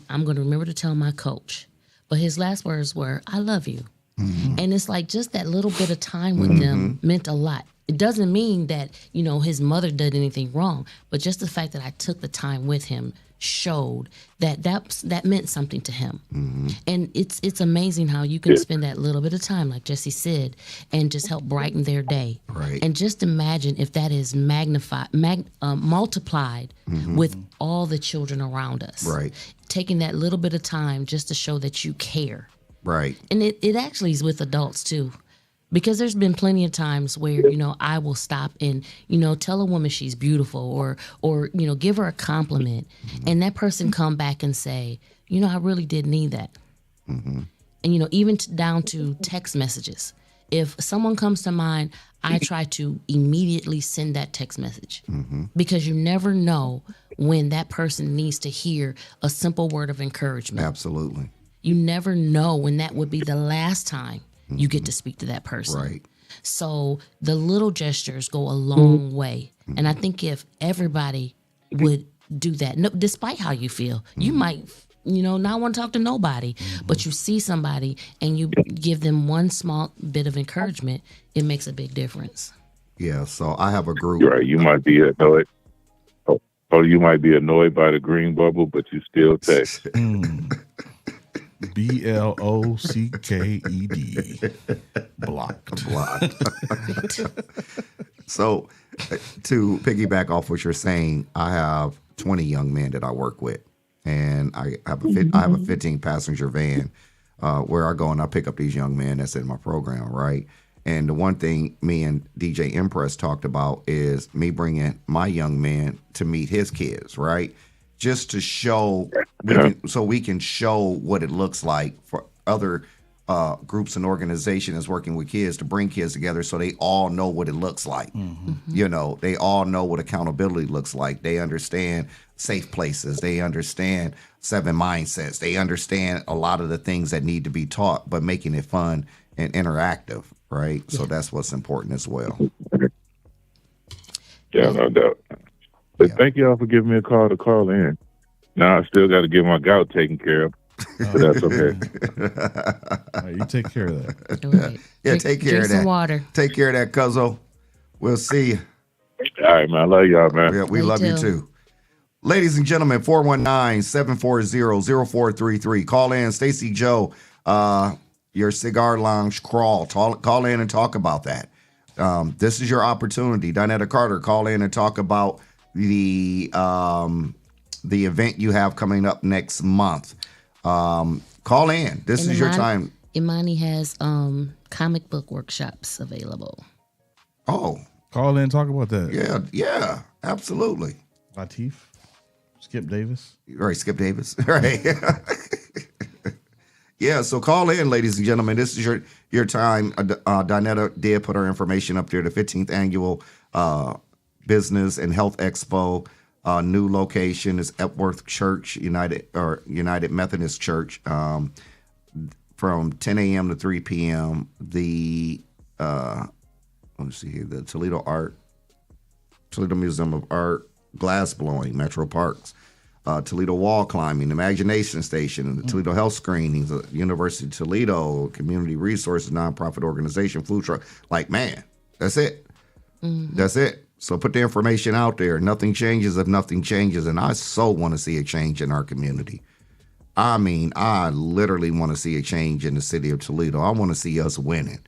going to remember to tell my coach. But his last words were, I love you. Mm-hmm. And it's like just that little bit of time with them meant a lot. It doesn't mean that, his mother did anything wrong, but just the fact that I took the time with him showed that meant something to him. Mm-hmm. And it's amazing how you can spend that little bit of time, like Jesse said, and just help brighten their day.
Right.
And just imagine if that is multiplied with all the children around us.
Right.
Taking that little bit of time just to show that you care.
Right.
And it actually is with adults too. Because there's been plenty of times where, I will stop and, tell a woman she's beautiful or give her a compliment. Mm-hmm. And that person come back and say, I really did need that. Mm-hmm. And, even down to text messages. If someone comes to mind, I try to immediately send that text message. Mm-hmm. Because you never know when that person needs to hear a simple word of encouragement.
Absolutely.
You never know when that would be the last time you get to speak to that person.
Right.
So the little gestures go a long way. And I think if everybody would do that, despite how you feel, you might, not want to talk to nobody, but you see somebody and you give them one small bit of encouragement, it makes a big difference.
Yeah. So I have a group.
Right. You might be annoyed. You might be annoyed by the green bubble, but you still text.
BLOCKED. Blocked.
So to piggyback off what you're saying, I have 20 young men that I work with, and I have a 15 passenger van where I go and I pick up these young men that's in my program, right? And the one thing me and DJ Impress talked about is me bringing my young man to meet his kids, right? Just to show, we can show what it looks like for other groups and organizations that's working with kids to bring kids together so they all know what it looks like. You know, they all know what accountability looks like. They understand safe places. They understand 7 mindsets. They understand a lot of the things that need to be taught, but making it fun and interactive, right? Yeah. So that's what's important as well.
Yeah, no doubt. But thank y'all for giving me a call in. Now I still got to get my gout taken care of. But that's okay.
All right, you take care of that.
Right.
Yeah, take care of that.
Some water.
Take care of that, cuzzo. We'll see you.
All right, man. I love y'all, man.
Yeah, we love you too. Ladies and gentlemen, 419-740-0433. Call in. Stacy Joe, your cigar lounge crawl. Call in and talk about that. This is your opportunity. Donetta Carter, call in and talk about the event you have coming up next month. Call in. This is your time.
Imani has comic book workshops available.
Oh.
Call in and talk about that.
Yeah, absolutely.
Latif. Skip Davis.
Right, Skip Davis. Right. Yeah, so call in, ladies and gentlemen. This is your time. Donetta did put her information up there. The 15th annual Business and Health Expo. New location is Epworth Church, United Methodist Church, from 10 a.m. to 3 p.m. The let me see here, the Toledo Museum of Art, glass blowing, Metro Parks, Toledo wall climbing, Imagination Station, the Toledo Health Screenings, University of Toledo, Community Resources, nonprofit organization, food truck. Like, man, that's it. Mm-hmm. That's it. So put the information out there. Nothing changes if nothing changes. And I so want to see a change in our community. I mean, I literally want to see a change in the city of Toledo. I want to see us winning.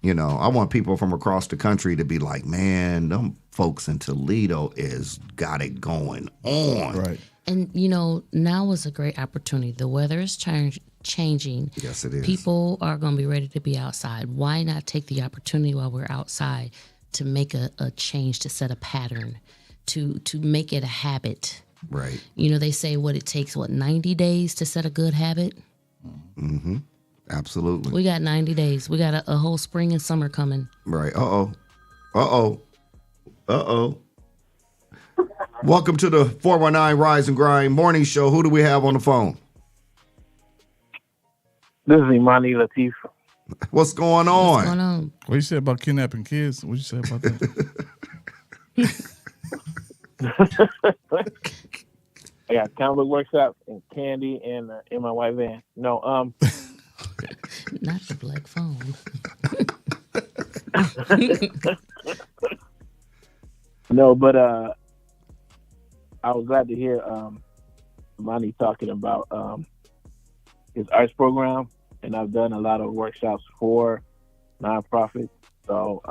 You know, I want people from across the country to be like, man, them folks in Toledo is got it going on.
Right.
And, you know, now is a great opportunity. The weather is changing.
Yes, it is.
People are going to be ready to be outside. Why not take the opportunity while we're outside to make a change, to set a pattern, to make it a habit?
Right.
You know, they say it takes 90 days to set a good habit?
Mm-hmm. Absolutely.
We got 90 days. We got a whole spring and summer coming.
Right. Welcome to the 419 Rise and Grind morning show. Who do we have on the phone?
This is Imani Latif.
What's going on?
What's going on?
What you say about kidnapping kids? What you say about that?
I got comic book workshop and candy and in my white van. No,
not the black phone.
No, but I was glad to hear Imani talking about his arts program. And I've done a lot of workshops for nonprofits, so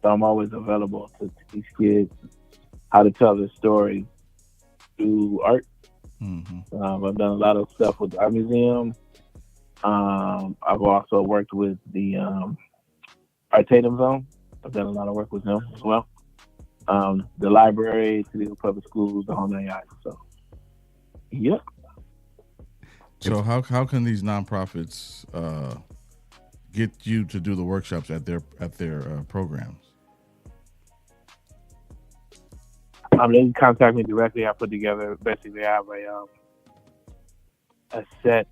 I'm always available to teach kids how to tell their story through art. Mm-hmm. I've done a lot of stuff with our museum. I've also worked with the Artatum Zone. I've done a lot of work with them as well. The library, Toledo Public Schools, the whole 9 yards. So, yep.
So how can these nonprofits get you to do the workshops at their programs?
They can contact me directly. I put together basically I have a set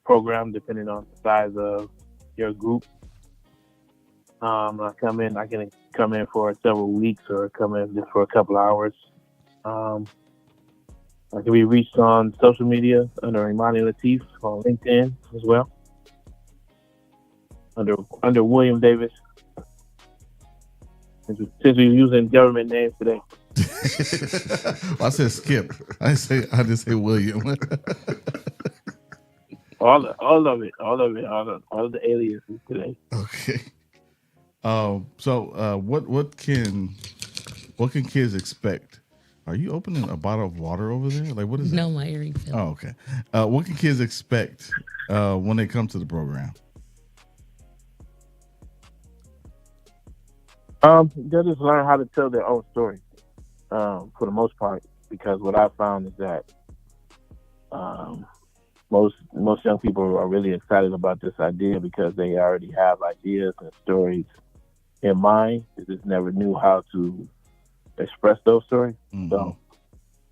program depending on the size of your group. I can come in for several weeks or come in just for a couple hours. I can be reached on social media under Imani Latif on LinkedIn as well. Under William Davis. Since we're using government names today.
Well, I said Skip. I didn't say William.
all of it, all of the aliases today.
Okay. What can kids expect? Are you opening a bottle of water over there? Like, what is
No,
that?
my earring fell.
Oh, okay. What can kids expect when they come to the program?
They'll just learn how to tell their own story, for the most part. Because what I found is that most young people are really excited about this idea because they already have ideas and stories in mind. They just never knew how to express those stories.
Mm-hmm.
So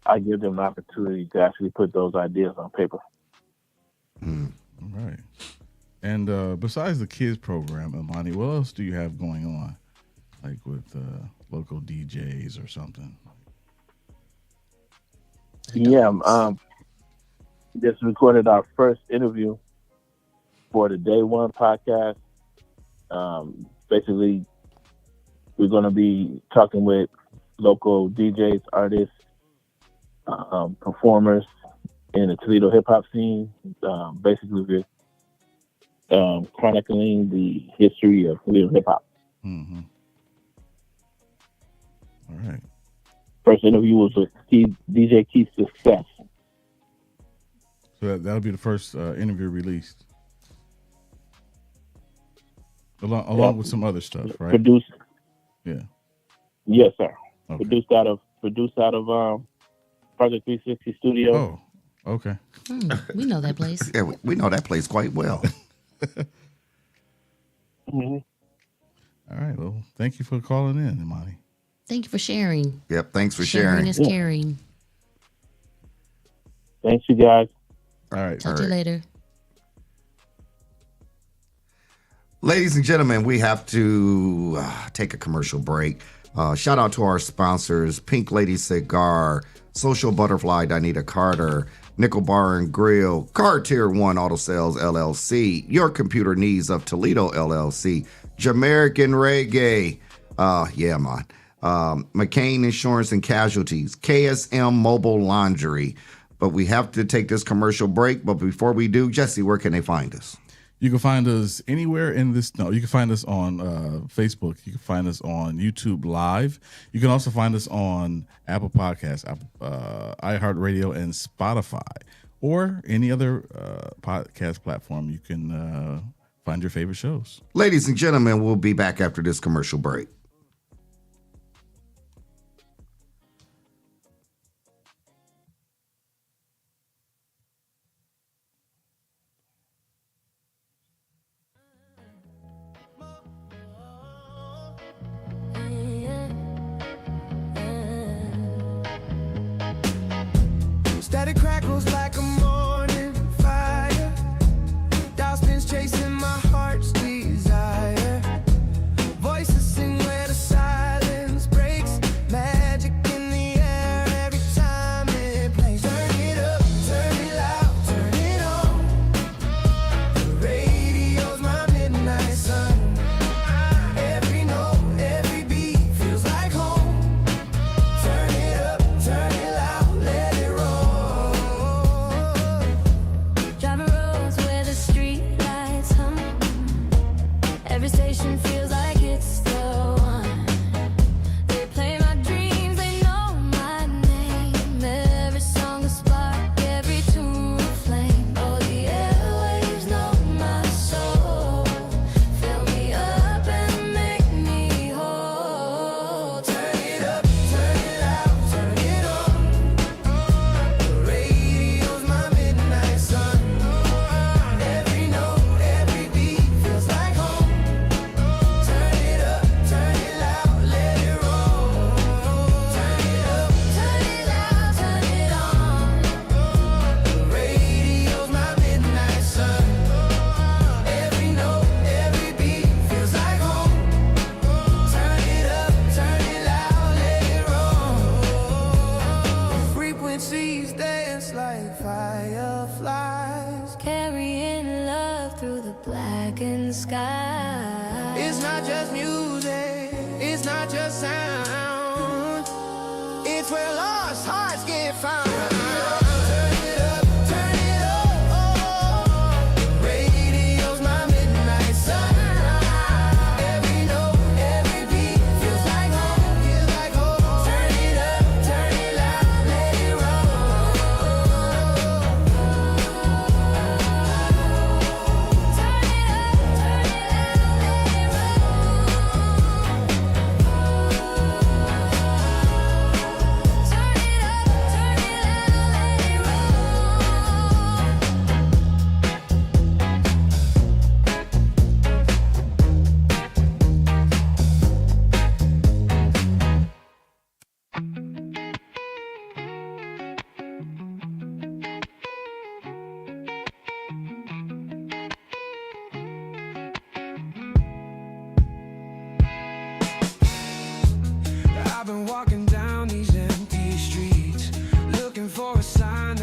I give them an opportunity to actually put those ideas on paper.
All right. And besides the kids program, Imani, what else do you have going on? Like with local DJs or something?
Yeah, just recorded our first interview for the Day One podcast. Basically, we're going to be talking with local DJs, artists, performers in the Toledo hip hop scene. Basically, we're chronicling the history of Toledo hip hop.
Mm-hmm. All right.
First interview was with DJ Keith Success.
So that'll be the first interview released, along with some other stuff, right?
Produced.
Yeah.
Yes, sir.
Okay.
Produced out of Project 360 Studio.
Oh, okay.
We know that place.
Yeah, we know that place quite well.
Mm-hmm.
All right. Well, thank you for calling in, Imani.
Thank you for sharing.
Yep. Thanks for sharing.
Sharing is caring.
Thanks, you guys.
All right.
Talk to you later.
Ladies and gentlemen, we have to take a commercial break. Shout out to our sponsors, Pink Lady Cigar, Social Butterfly, Donita Carter, Nickel Bar and Grill, Car Tier 1 Auto Sales LLC, Your Computer Needs of Toledo LLC, Jamaican Reggae, McCain Insurance and Casualties, KSM Mobile Laundry. But we have to take this commercial break. But before we do, Jesse, where can they find us?
You can find us anywhere in this. No, you can find us on Facebook. You can find us on YouTube Live. You can also find us on Apple Podcasts, iHeartRadio, and Spotify, or any other podcast platform. You can find your favorite shows.
Ladies and gentlemen, we'll be back after this commercial break.
Static crackles like a morning fire. Dial spins chasing my heart's desire. Voices sing where the silence breaks. Magic in the air every time it plays. Turn it up, turn it loud, turn it on. The radio's my midnight sun. Every note, every beat feels like home. Turn it up, turn it loud, let it roll.
Driving roads where the street lights hum. Every station feels like it's the one. They play my dreams, they know my name. Every song a spark, every tune a flame. Oh, the airwaves know my soul. Fill me up and make me whole.
Turn it up, turn it loud, turn it on. The radio's my midnight sun. Every note, every beat feels like home. Turn it up, turn it loud, let it roll. Turn it up, turn it loud, turn it on. The radio's my midnight sun. Every note, every beat feels like home. Turn it up, turn it loud, let it roll. Frequencies dance like fireflies.
Carrying love through the blackened sky.
It's not just music, it's not just sound. It's where lost hearts get found. Turn it up, turn it up. Radio's my midnight sun. Every note,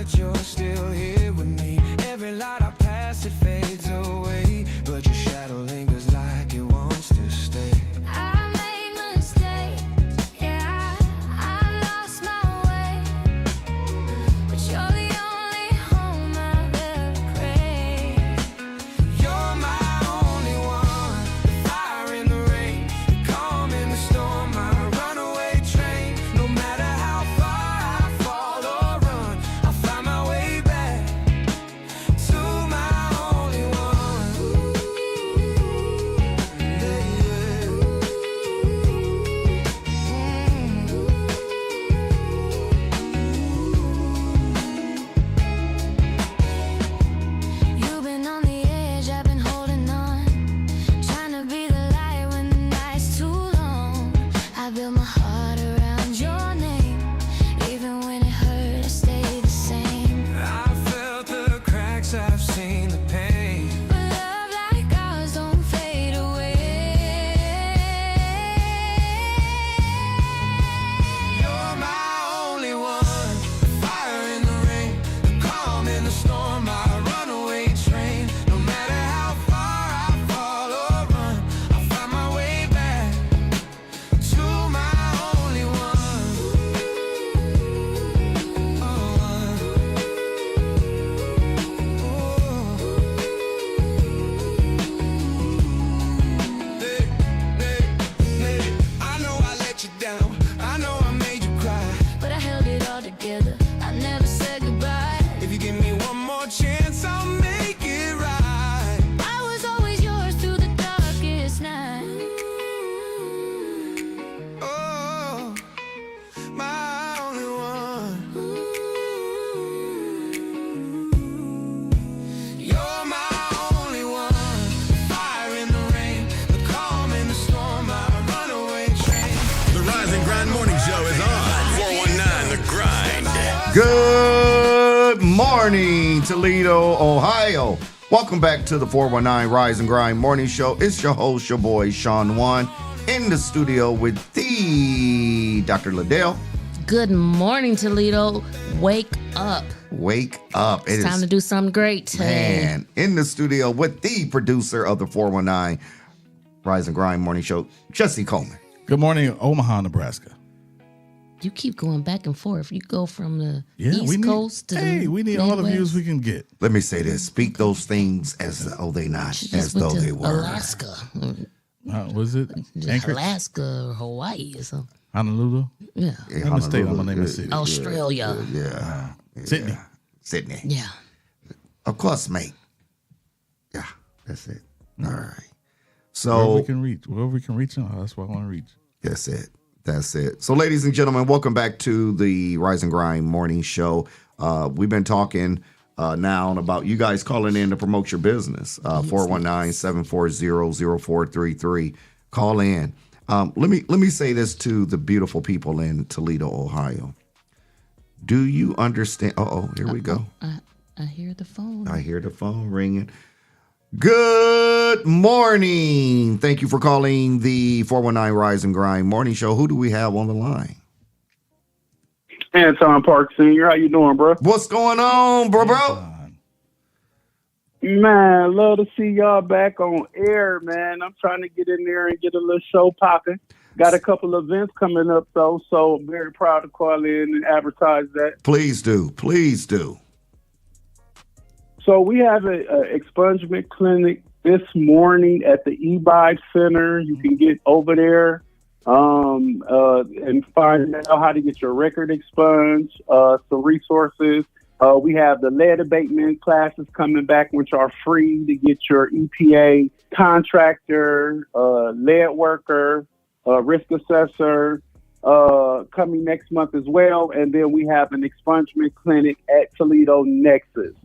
that you're still here with me. Every light I pass, it fades away, but your shadow lingers like it wants to stay.
I made mistakes, yeah, I lost my way, but you're the only home I've ever craved.
You're my only one, the fire in the rain, the calm in the storm, my runaway train. No matter how far I fall or run, I'll find my way back to my only one.
You've been on the edge, I've been holding on, trying to be the light when the night's too long. I built my heart around your name, even when it hurt, I stayed the same.
I felt the cracks, I've seen the pain.
But love like ours don't fade away.
You're my only one, the fire in the rain, the calm in the storm, my runaway train. No matter how far I fall or run, I'll find my way back to my only one. I know I let you down, I know I made you cry.
But I held it all together, I never said goodbye.
If you give me one more chance, I'll make it right.
I was always yours through the darkest night.
Oh, my only one. You're my only one. Fire in the rain, the calm in the storm, my runaway train.
The Rise and Grind Morning Show is on 419 The Grind.
Good morning, Toledo, Ohio. Welcome back to the 419 Rise and Grind Morning Show. It's your host, your boy, Shawn Juan, in the studio with the Dr. Ladale.
Good morning, Toledo. Wake up.
Wake up.
It's time to do something great today.
Man, in the studio with the producer of the 419 Rise and Grind Morning Show, Jesse Coleman.
Good morning, Omaha, Nebraska.
You keep going back and forth. You go from the
Yeah, we
East
need,
Coast to
hey,
the
we need all the
Midwest.
views we can get.
Let me say this. Speak those things as though they not,
She
as
just went
though
to
they were.
Alaska,
Was it
just
Anchorage?
Alaska or Hawaii or something.
Honolulu?
Yeah,
Yeah,
Let me state, I'm
Honolulu,
gonna name a city.
Australia.
Yeah.
Sydney.
Sydney.
Yeah.
Of course, mate. Yeah, that's it. All right.
Wherever
So
we can reach, that's what I want to reach.
that's it. That's it. So, ladies and gentlemen, welcome back to the Rise and Grind Morning Show. We've been talking now about you guys calling in to promote your business. 419-740-0433. Call in. Let me say this to the beautiful people in Toledo, Ohio. Do you understand? Here we go.
I hear the phone.
I hear the phone ringing. Good morning. Thank you for calling the 419 Rise and Grind Morning Show. Who do we have on the line?
Anton Park Sr., how you doing, bro?
What's going on, bro?
Man, love to see y'all back on air, man. I'm trying to get in there and get a little show popping. Got a couple events coming up, though, so I'm very proud to call in and advertise that.
Please do. Please do.
So we have a expungement clinic this morning at the eBuy Center. You can get over there and find out how to get your record expunged, some resources. We have the lead abatement classes coming back, which are free to get your EPA contractor, lead worker, risk assessor, coming next month as well. And then we have an expungement clinic at Toledo Nexus.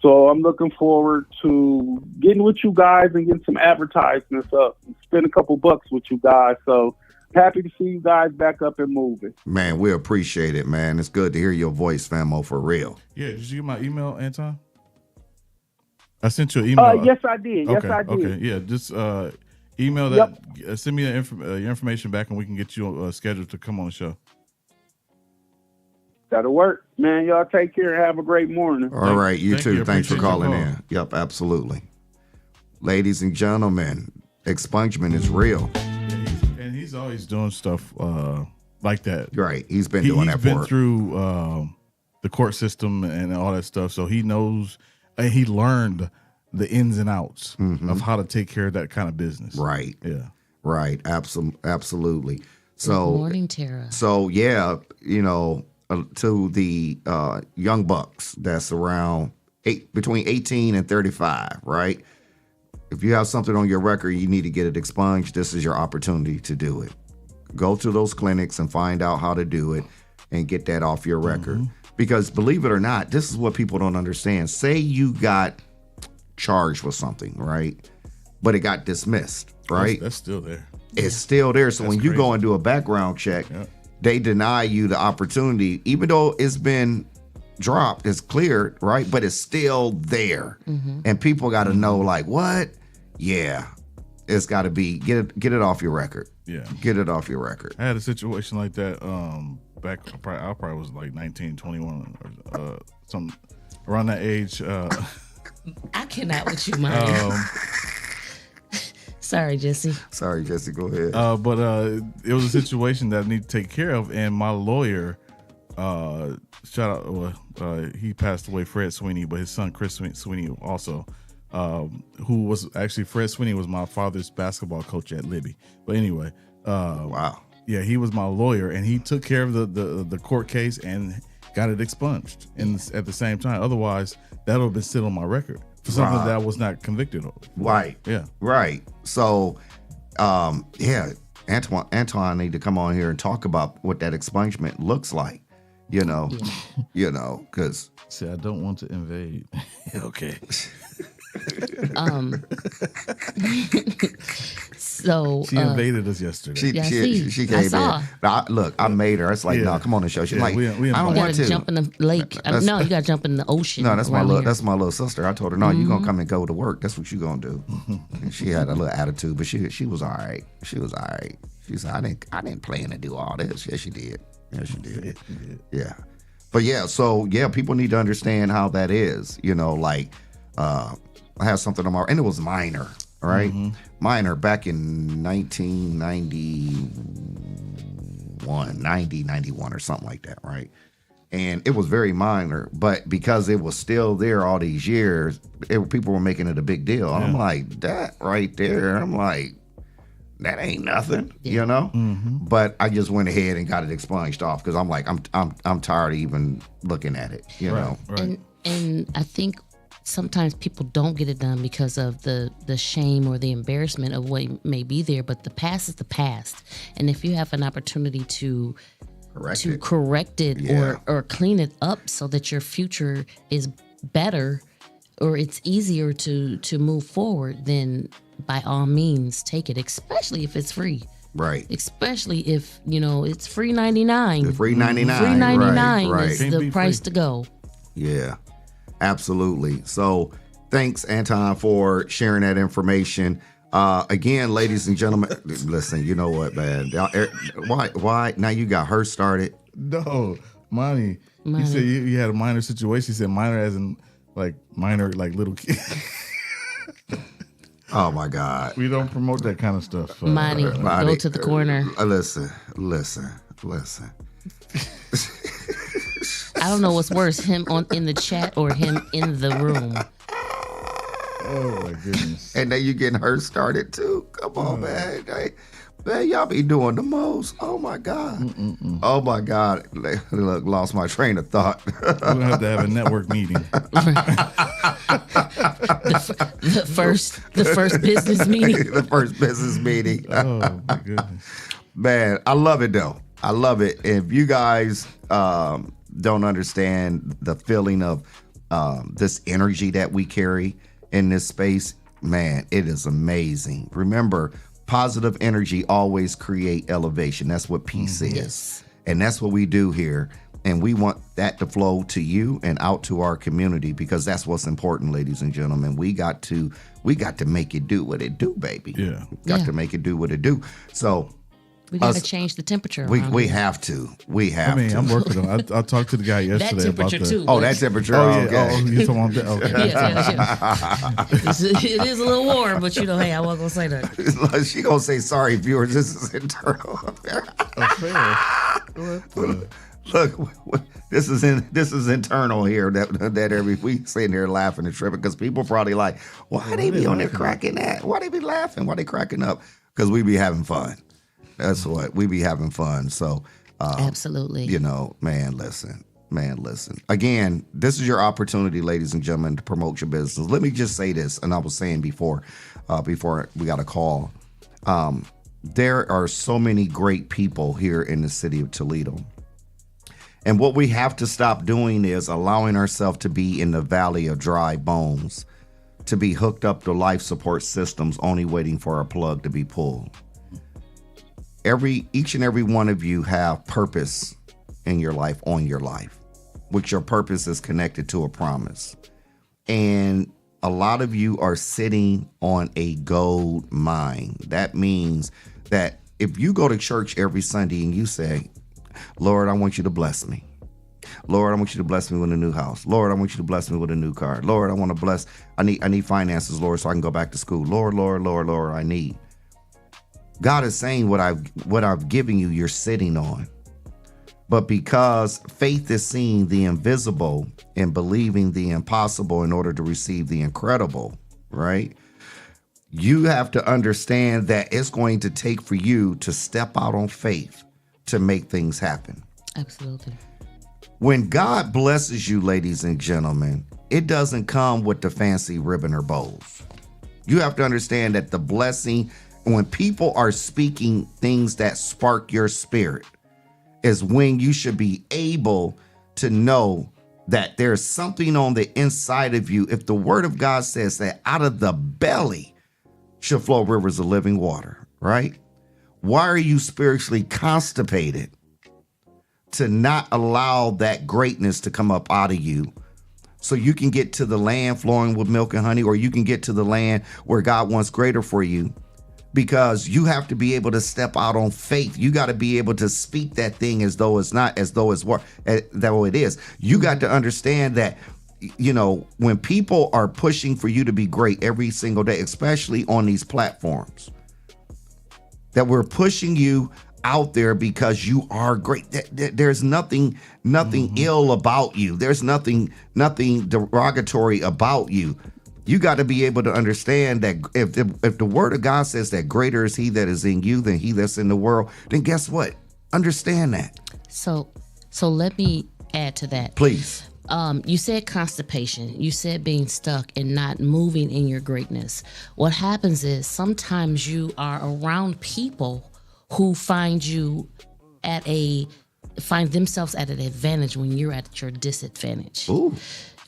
So I'm looking forward to getting with you guys and getting some advertisements up. Spend a couple bucks with you guys. So happy to see you guys back up and moving.
Man, we appreciate it, man. It's good to hear your voice, famo, for real.
Yeah, did you get my email, Anton? I sent you an email.
Yes, I did.
Okay,
Yes, I did.
Okay, yeah, just email that. Send me your information back, and we can get you scheduled to come on the show.
That'll work. Man, y'all take care and have a great morning.
All right, you too. Thanks for
Appreciate
calling
your
in. Yep, absolutely. Ladies and gentlemen, expungement is real.
And he's always doing stuff like that.
Right. He's been doing that
He's been
for
through the court system and all that stuff. So he knows, and he learned the ins and outs of how to take care of that kind of business.
Right.
Yeah.
Right. Absolutely. So,
Good morning, Tara.
So yeah, to the young bucks that's around between 18 and 35, right? If you have something on your record, you need to get it expunged. This is your opportunity to do it. Go to those clinics and find out how to do it and get that off your record. Because believe it or not, this is what people don't understand. Say you got charged with something, right? But it got dismissed, right?
That's still there.
It's still there. So when you
crazy.
go and do a background check, they deny you the opportunity, even though it's been dropped, it's cleared, right? But it's still there. And people got to know, like, what? Yeah. It's got to be, get it off your record.
Yeah.
Get it off your record.
I had a situation like that back, I probably was like 19, 21, or some around that age.
I cannot with you, Mike. Sorry, Jesse.
Go ahead.
But it was a situation that I need to take care of, and my lawyer, shout out, he passed away, Fred Sweeney, but his son Chris Sweeney also, who was actually, Fred Sweeney was my father's basketball coach at Libby. But anyway,
wow.
Yeah, he was my lawyer, and he took care of the court case and got it expunged at the same time. Otherwise, that would have been still on my record for something that I was not convicted of.
Right.
Yeah.
Right. So, Antoine need to come on here and talk about what that expungement looks like. Because
see, I don't want to invade. Okay.
So
she invaded us yesterday.
She came in. Look, I made her. It's like, no, come on the show. She's like, I don't want to
jump in the lake. No, you got to jump in the ocean.
No, that's my little sister. I told her, no, you're gonna come and go to work. That's what you gonna do. And she had a little attitude, but she was all right. She was all right. She said, I didn't plan to do all this. Yes, she did. Yes, she did. Yeah. But people need to understand how that is. I have something on my, and it was minor, right? Minor back in 1991 or something like that, right? And it was very minor, but because it was still there all these years, people were making it a big deal. I'm like, that right there, I'm like, that ain't nothing, But I just went ahead and got it expunged off because I'm like, I'm tired of even looking at it, know.
Right.
And I think sometimes people don't get it done because of the shame or the embarrassment of what may be there, but the past is the past. And if you have an opportunity to correct it or clean it up so that your future is better or it's easier to move forward, then by all means take it, especially if it's free.
Right.
Especially if, it's free 99.
Free 99.
Free 99
right.
is the price to go.
Yeah. Absolutely. So thanks, Anton, for sharing that information. Again, ladies and gentlemen, listen, you know what, man? Why? Now you got her started.
No, Monty. You said you had a minor situation. You said minor as in minor, like little kid.
Oh, my God.
We don't promote that kind of stuff.
Monty, go to the corner.
Listen.
I don't know what's worse, him in the chat or him in the room.
Oh my goodness!
And then you getting her started too. Come on, man. Man, y'all be doing the most. Oh my God. Oh my God. Look, lost my train of thought.
We're gonna have to have a network meeting.
The first business meeting.
The first business meeting.
Oh my goodness.
Man, I love it though. I love it. If you guys don't understand the feeling of this energy that we carry in this space, man, it is amazing. Remember, positive energy always create elevation. That's what peace is.
Yes.
And that's what we do here. And we want that to flow to you and out to our community because that's what's important, ladies and gentlemen. We got to make it do what it do, baby.
Yeah.
Got to make it do what it do. So
We got to change the temperature.
We have to. We have
I mean,
to.
I'm working on it. I talked to the guy yesterday about
temperature
the.
too.
Oh, that temperature.
Oh, yeah.
Okay.
Oh, you talking about that? Okay.
It is a little warm, but hey, I wasn't gonna say that.
She gonna say sorry, viewers. This is internal. Look, this is internal here. That every week sitting there laughing and tripping because people probably like, why they be on there cracking that? Why they be laughing? Why they cracking up? Because we be having fun. That's what we be having fun. So
absolutely,
man, listen. Again, this is your opportunity, ladies and gentlemen, to promote your business. Let me just say this, and I was saying before we got a call. There are so many great people here in the city of Toledo. And what we have to stop doing is allowing ourselves to be in the valley of dry bones, to be hooked up to life support systems, only waiting for a plug to be pulled. Each and every one of you have purpose in your life, on your life, which your purpose is connected to a promise. And a lot of you are sitting on a gold mine. That means that if you go to church every Sunday and you say, Lord, I want you to bless me. Lord, I want you to bless me with a new house. Lord, I want you to bless me with a new car. Lord, I need finances, Lord, so I can go back to school. Lord, I need. God is saying what I've given you, you're sitting on. But because faith is seeing the invisible and believing the impossible in order to receive the incredible, right? You have to understand that it's going to take for you to step out on faith to make things happen.
Absolutely.
When God blesses you, ladies and gentlemen, it doesn't come with the fancy ribbon or bows. You have to understand that the blessing, when people are speaking things that spark your spirit, is when you should be able to know that there's something on the inside of you. If the word of God says that out of the belly should flow rivers of living water, right? Why are you spiritually constipated to not allow that greatness to come up out of you so you can get to the land flowing with milk and honey, or you can get to the land where God wants greater for you? Because you have to be able to step out on faith. You got to be able to speak that thing as though it's not, as though it's what, though it is. You got to understand that, when people are pushing for you to be great every single day, especially on these platforms, that we're pushing you out there because you are great. There's nothing ill about you. There's nothing derogatory about you. You got to be able to understand that if the word of God says that greater is he that is in you than he that's in the world, then guess what? Understand that.
So let me add to that.
Please.
You said constipation. You said being stuck and not moving in your greatness. What happens is sometimes you are around people who find themselves at an advantage when you're at your disadvantage.
Ooh.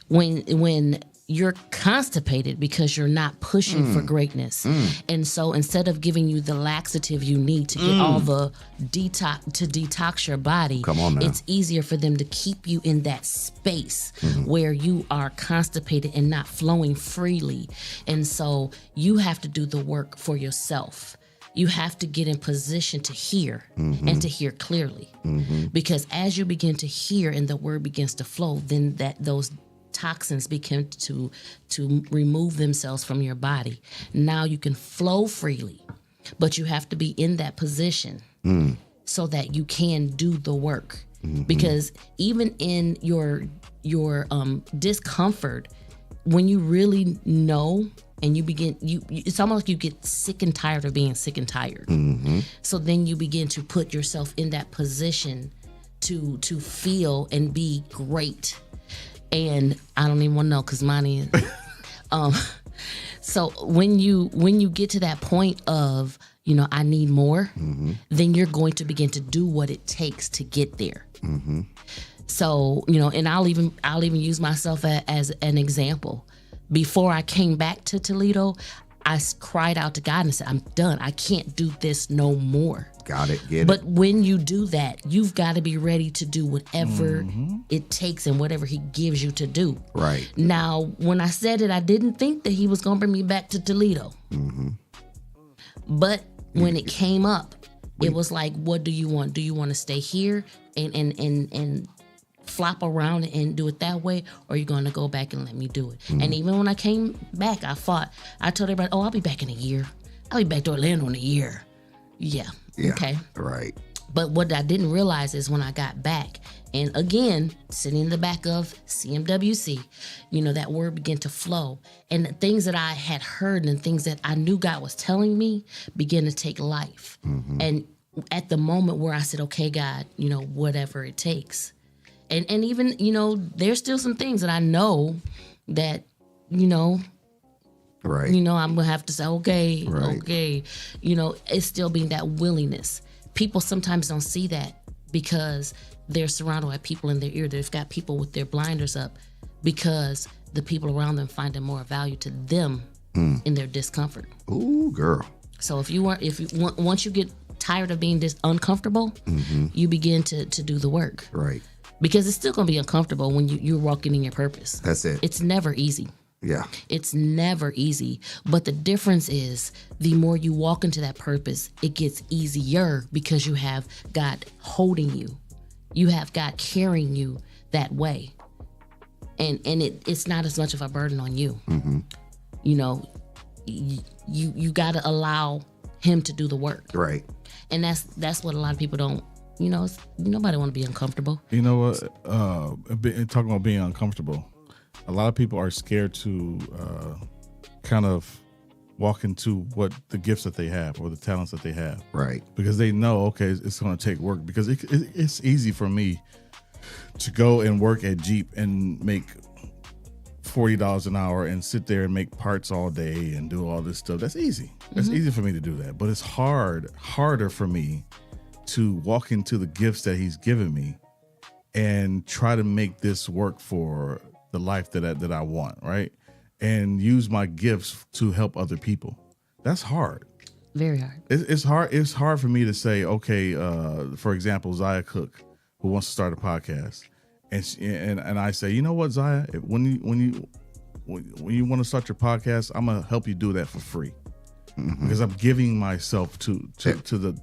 When you're constipated because you're not pushing for greatness. And so instead of giving you the laxative you need to get all the detox your body,
come on now,
it's easier for them to keep you in that space where you are constipated and not flowing freely. And so you have to do the work for yourself. You have to get in position to hear and to hear clearly. Because as you begin to hear and the word begins to flow, then those toxins begin to remove themselves from your body. Now you can flow freely, but you have to be in that position so that you can do the work. Because even in your discomfort, when you really know and you begin, it's almost like you get sick and tired of being sick and tired. So then you begin to put yourself in that position to feel and be great. And I don't even want to know because mine is. So when you get to that point of, I need more, then you're going to begin to do what it takes to get there. So, and I'll even use myself as an example. Before I came back to Toledo, I cried out to God and said, I'm done. I can't do this no more.
Got it. Get it.
But when you do that, you've got to be ready to do whatever it takes and whatever he gives you to do.
Right.
Now, when I said it, I didn't think that he was going to bring me back to Toledo. But when it came up, It was like, what do you want? Do you want to stay here and flop around and do it that way, or are you going to go back and let me do it? And even when I came back, I fought. I told everybody, I'll be back in a year. I'll be back to Orlando in a year. Yeah. Okay.
Right.
But what I didn't realize is when I got back, and again, sitting in the back of CMWC, that word began to flow. And the things that I had heard and things that I knew God was telling me began to take life. And at the moment where I said, okay, God, whatever it takes. And even, there's still some things that I know that,
right.
I'm going to have to say, okay, okay. It's still being that willingness. People sometimes don't see that because they're surrounded by people in their ear. They've got people with their blinders up because the people around them find it more value to them in their discomfort.
Ooh, girl.
So once you get tired of being uncomfortable, you begin to do the work.
Right.
Because it's still going to be uncomfortable when you're walking in your purpose.
That's it.
It's never easy.
Yeah.
It's never easy. But the difference is the more you walk into that purpose, it gets easier because you have God holding you. You have God carrying you that way. And it's not as much of a burden on you. You got to allow him to do the work.
Right.
And that's what a lot of people don't, nobody want to be uncomfortable.
You know what? Talking about being uncomfortable, a lot of people are scared to kind of walk into what the gifts that they have or the talents that they have.
Right.
Because they know, okay, it's going to take work. Because it's easy for me to go and work at Jeep and make $40 an hour and sit there and make parts all day and do all this stuff. That's easy. That's easy for me to do that. But it's harder for me to walk into the gifts that he's given me and try to make this work for the life that I want, right? And use my gifts to help other people. That's hard.
Very hard.
It's hard. It's hard for me to say, okay, for example, Zaya Cook, who wants to start a podcast, and I say, you know what, Zaya, when you want to start your podcast, I'm gonna help you do that for free. Because I'm giving myself to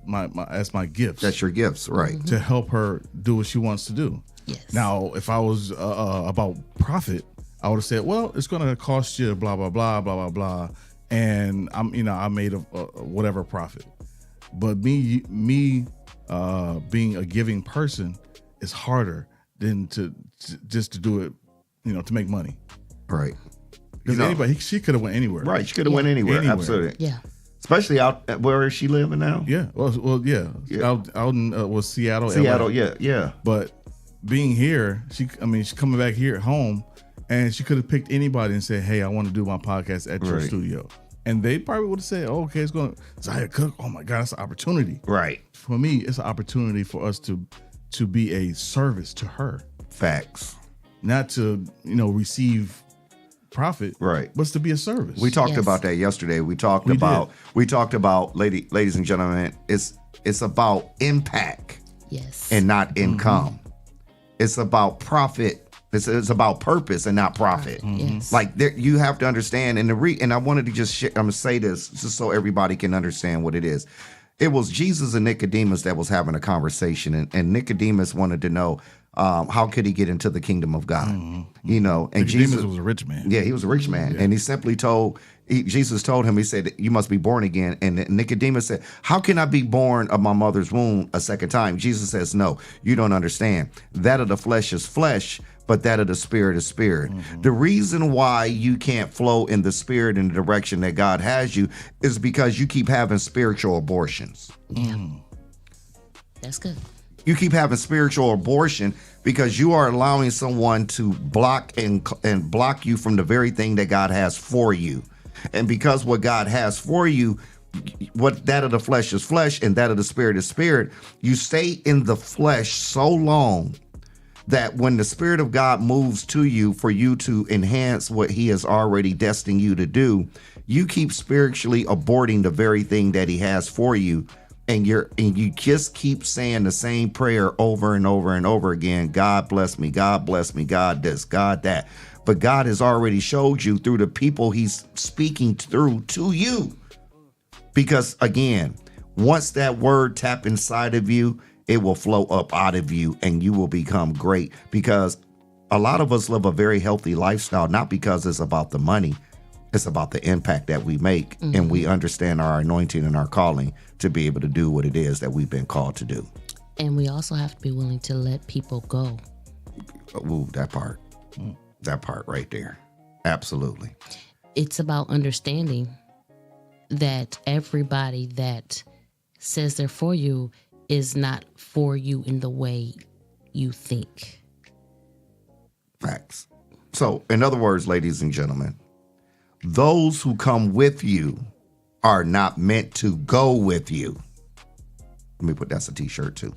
my as my gifts.
That's your gifts, right?
To help her do what she wants to do.
Yes.
Now, if I was about profit, I would have said, well, it's going to cost you blah blah blah blah blah blah, and I made a whatever profit. But me being a giving person is harder than to just to do it, to make money.
Right.
Because she could have went anywhere.
Right. She could have went anywhere. Absolutely.
Yeah.
Especially out where is she living now?
Yeah. Well, yeah. Out in Seattle.
Seattle.
LA.
Yeah.
But being here, she's coming back here at home, and she could have picked anybody and said, "Hey, I want to do my podcast at your studio," and they probably would have said, "Oh, okay, it's going Zaya Cook. Oh my God, it's an opportunity."
Right.
For me, it's an opportunity for us to be a service to her.
Facts.
Not to receive profit,
right?
But to be a service.
We talked about that yesterday. We talked about ladies and gentlemen. It's about impact,
yes,
and not income. It's about profit. It's about purpose and not profit.
Yes.
Like you have to understand. And I wanted to just I'm gonna say this just so everybody can understand what it is. It was Jesus and Nicodemus that was having a conversation, and Nicodemus wanted to know how could he get into the kingdom of God. And
Nicodemus
Jesus
was a rich man.
Yeah, he was a rich man, and he simply Jesus told him, he said, you must be born again. And Nicodemus said, how can I be born of my mother's womb a second time? Jesus says, no, you don't understand. That of the flesh is flesh, but that of the spirit is spirit. The reason why you can't flow in the spirit in the direction that God has you is because you keep having spiritual abortions.
Yeah. That's good.
You keep having spiritual abortion because you are allowing someone to block and block you from the very thing that God has for you. And because what God has for you, what that of the flesh is flesh and that of the spirit is spirit, you stay in the flesh so long that when the Spirit of God moves to you for you to enhance what he has already destined you to do, you keep spiritually aborting the very thing that he has for you. And you just keep saying the same prayer over and over and over again. God bless me, God bless me, God this, God that. But God has already showed you through the people he's speaking through to you. Because again, Once that word tap inside of you, it will flow up out of you and you will become great, because a lot of us live a very healthy lifestyle, not because it's about the money. It's about the impact that we make, and we understand our anointing and our calling to be able to do what it is that we've been called to do.
And we also have to be willing to let people go.
Ooh, that part. That part right there. Absolutely.
It's about understanding that everybody that says they're for you is not for you in the way you think.
Facts. So, in other words, ladies and gentlemen, those who come with you are not meant to go with you. Let me put that's a t-shirt too.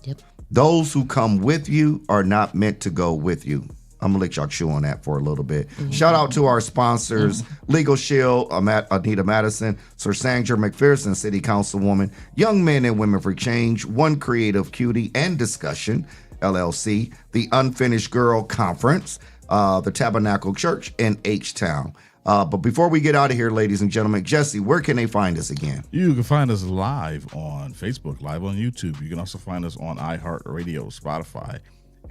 Yep.
Those who come with you are not meant to go with you. I'm gonna let y'all chew on that for a little bit. Shout out to our sponsors, Legal Shield, Anita Madison, Sir Sandra McPherson, City Councilwoman, Young Men and Women for Change, One Creative Cutie and Discussion, LLC, the Unfinished Girl Conference, the Tabernacle Church in H-Town. But before we get out of here, ladies and gentlemen, Jesse, where can they find us again?
You can find us live on Facebook, live on YouTube. You can also find us on iHeartRadio, Spotify,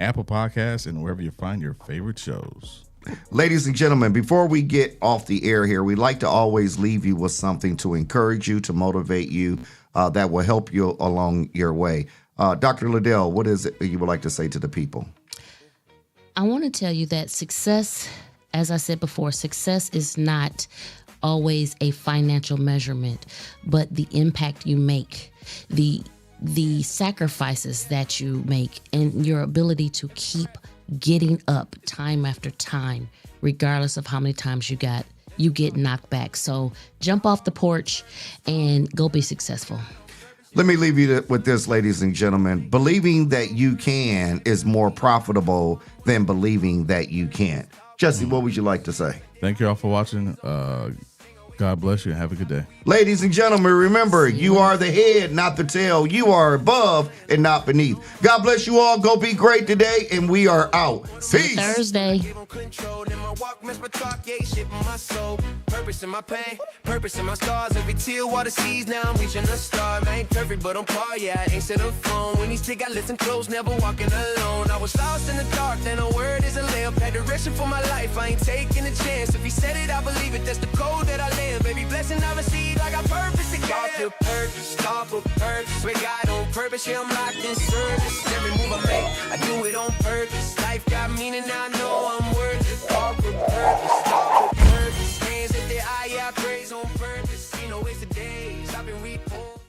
Apple Podcasts, and wherever you find your favorite shows.
Ladies and gentlemen, before we get off the air here, we'd like to always leave you with something to encourage you, to motivate you, that will help you along your way. Dr. Ladale, what is it that you would like to say to the people?
I want to tell you that success, as I said before, success is not always a financial measurement, but the impact you make, the sacrifices that you make, and your ability to keep getting up time after time, regardless of how many times you get knocked back. So jump off the porch and go be successful.
Let me leave you with this, ladies and gentlemen. Believing that you can is more profitable than believing that you can't. Jesse, what would you like to say?
Thank you all for watching. God bless you and have a good day.
Ladies and gentlemen, remember, you are the head, not the tail. You are above and not beneath. God bless you all. Go be great today, and we are out. Peace.
Thursday.
Purpose in my pain, purpose in my scars. Every tear, water seas. Now I'm reaching the star. I ain't perfect, but on par. Yeah, I ain't set a phone. When these tick, I listen close, never walking alone. I was lost in the dark, then a word is a lamp. Had direction for my life, I ain't taking a chance. If he said it, I believe it. That's the code that I live. Baby, blessing I receive. I got purpose to give. Start for purpose. With God on purpose, yeah, I'm locked in service. Every move I make, I do it on purpose. Life got meaning, I know I'm worth it. Start for purpose. Start for purpose. Hands at the eye, yeah, I praise on purpose. See no waste of days. I've been reborn.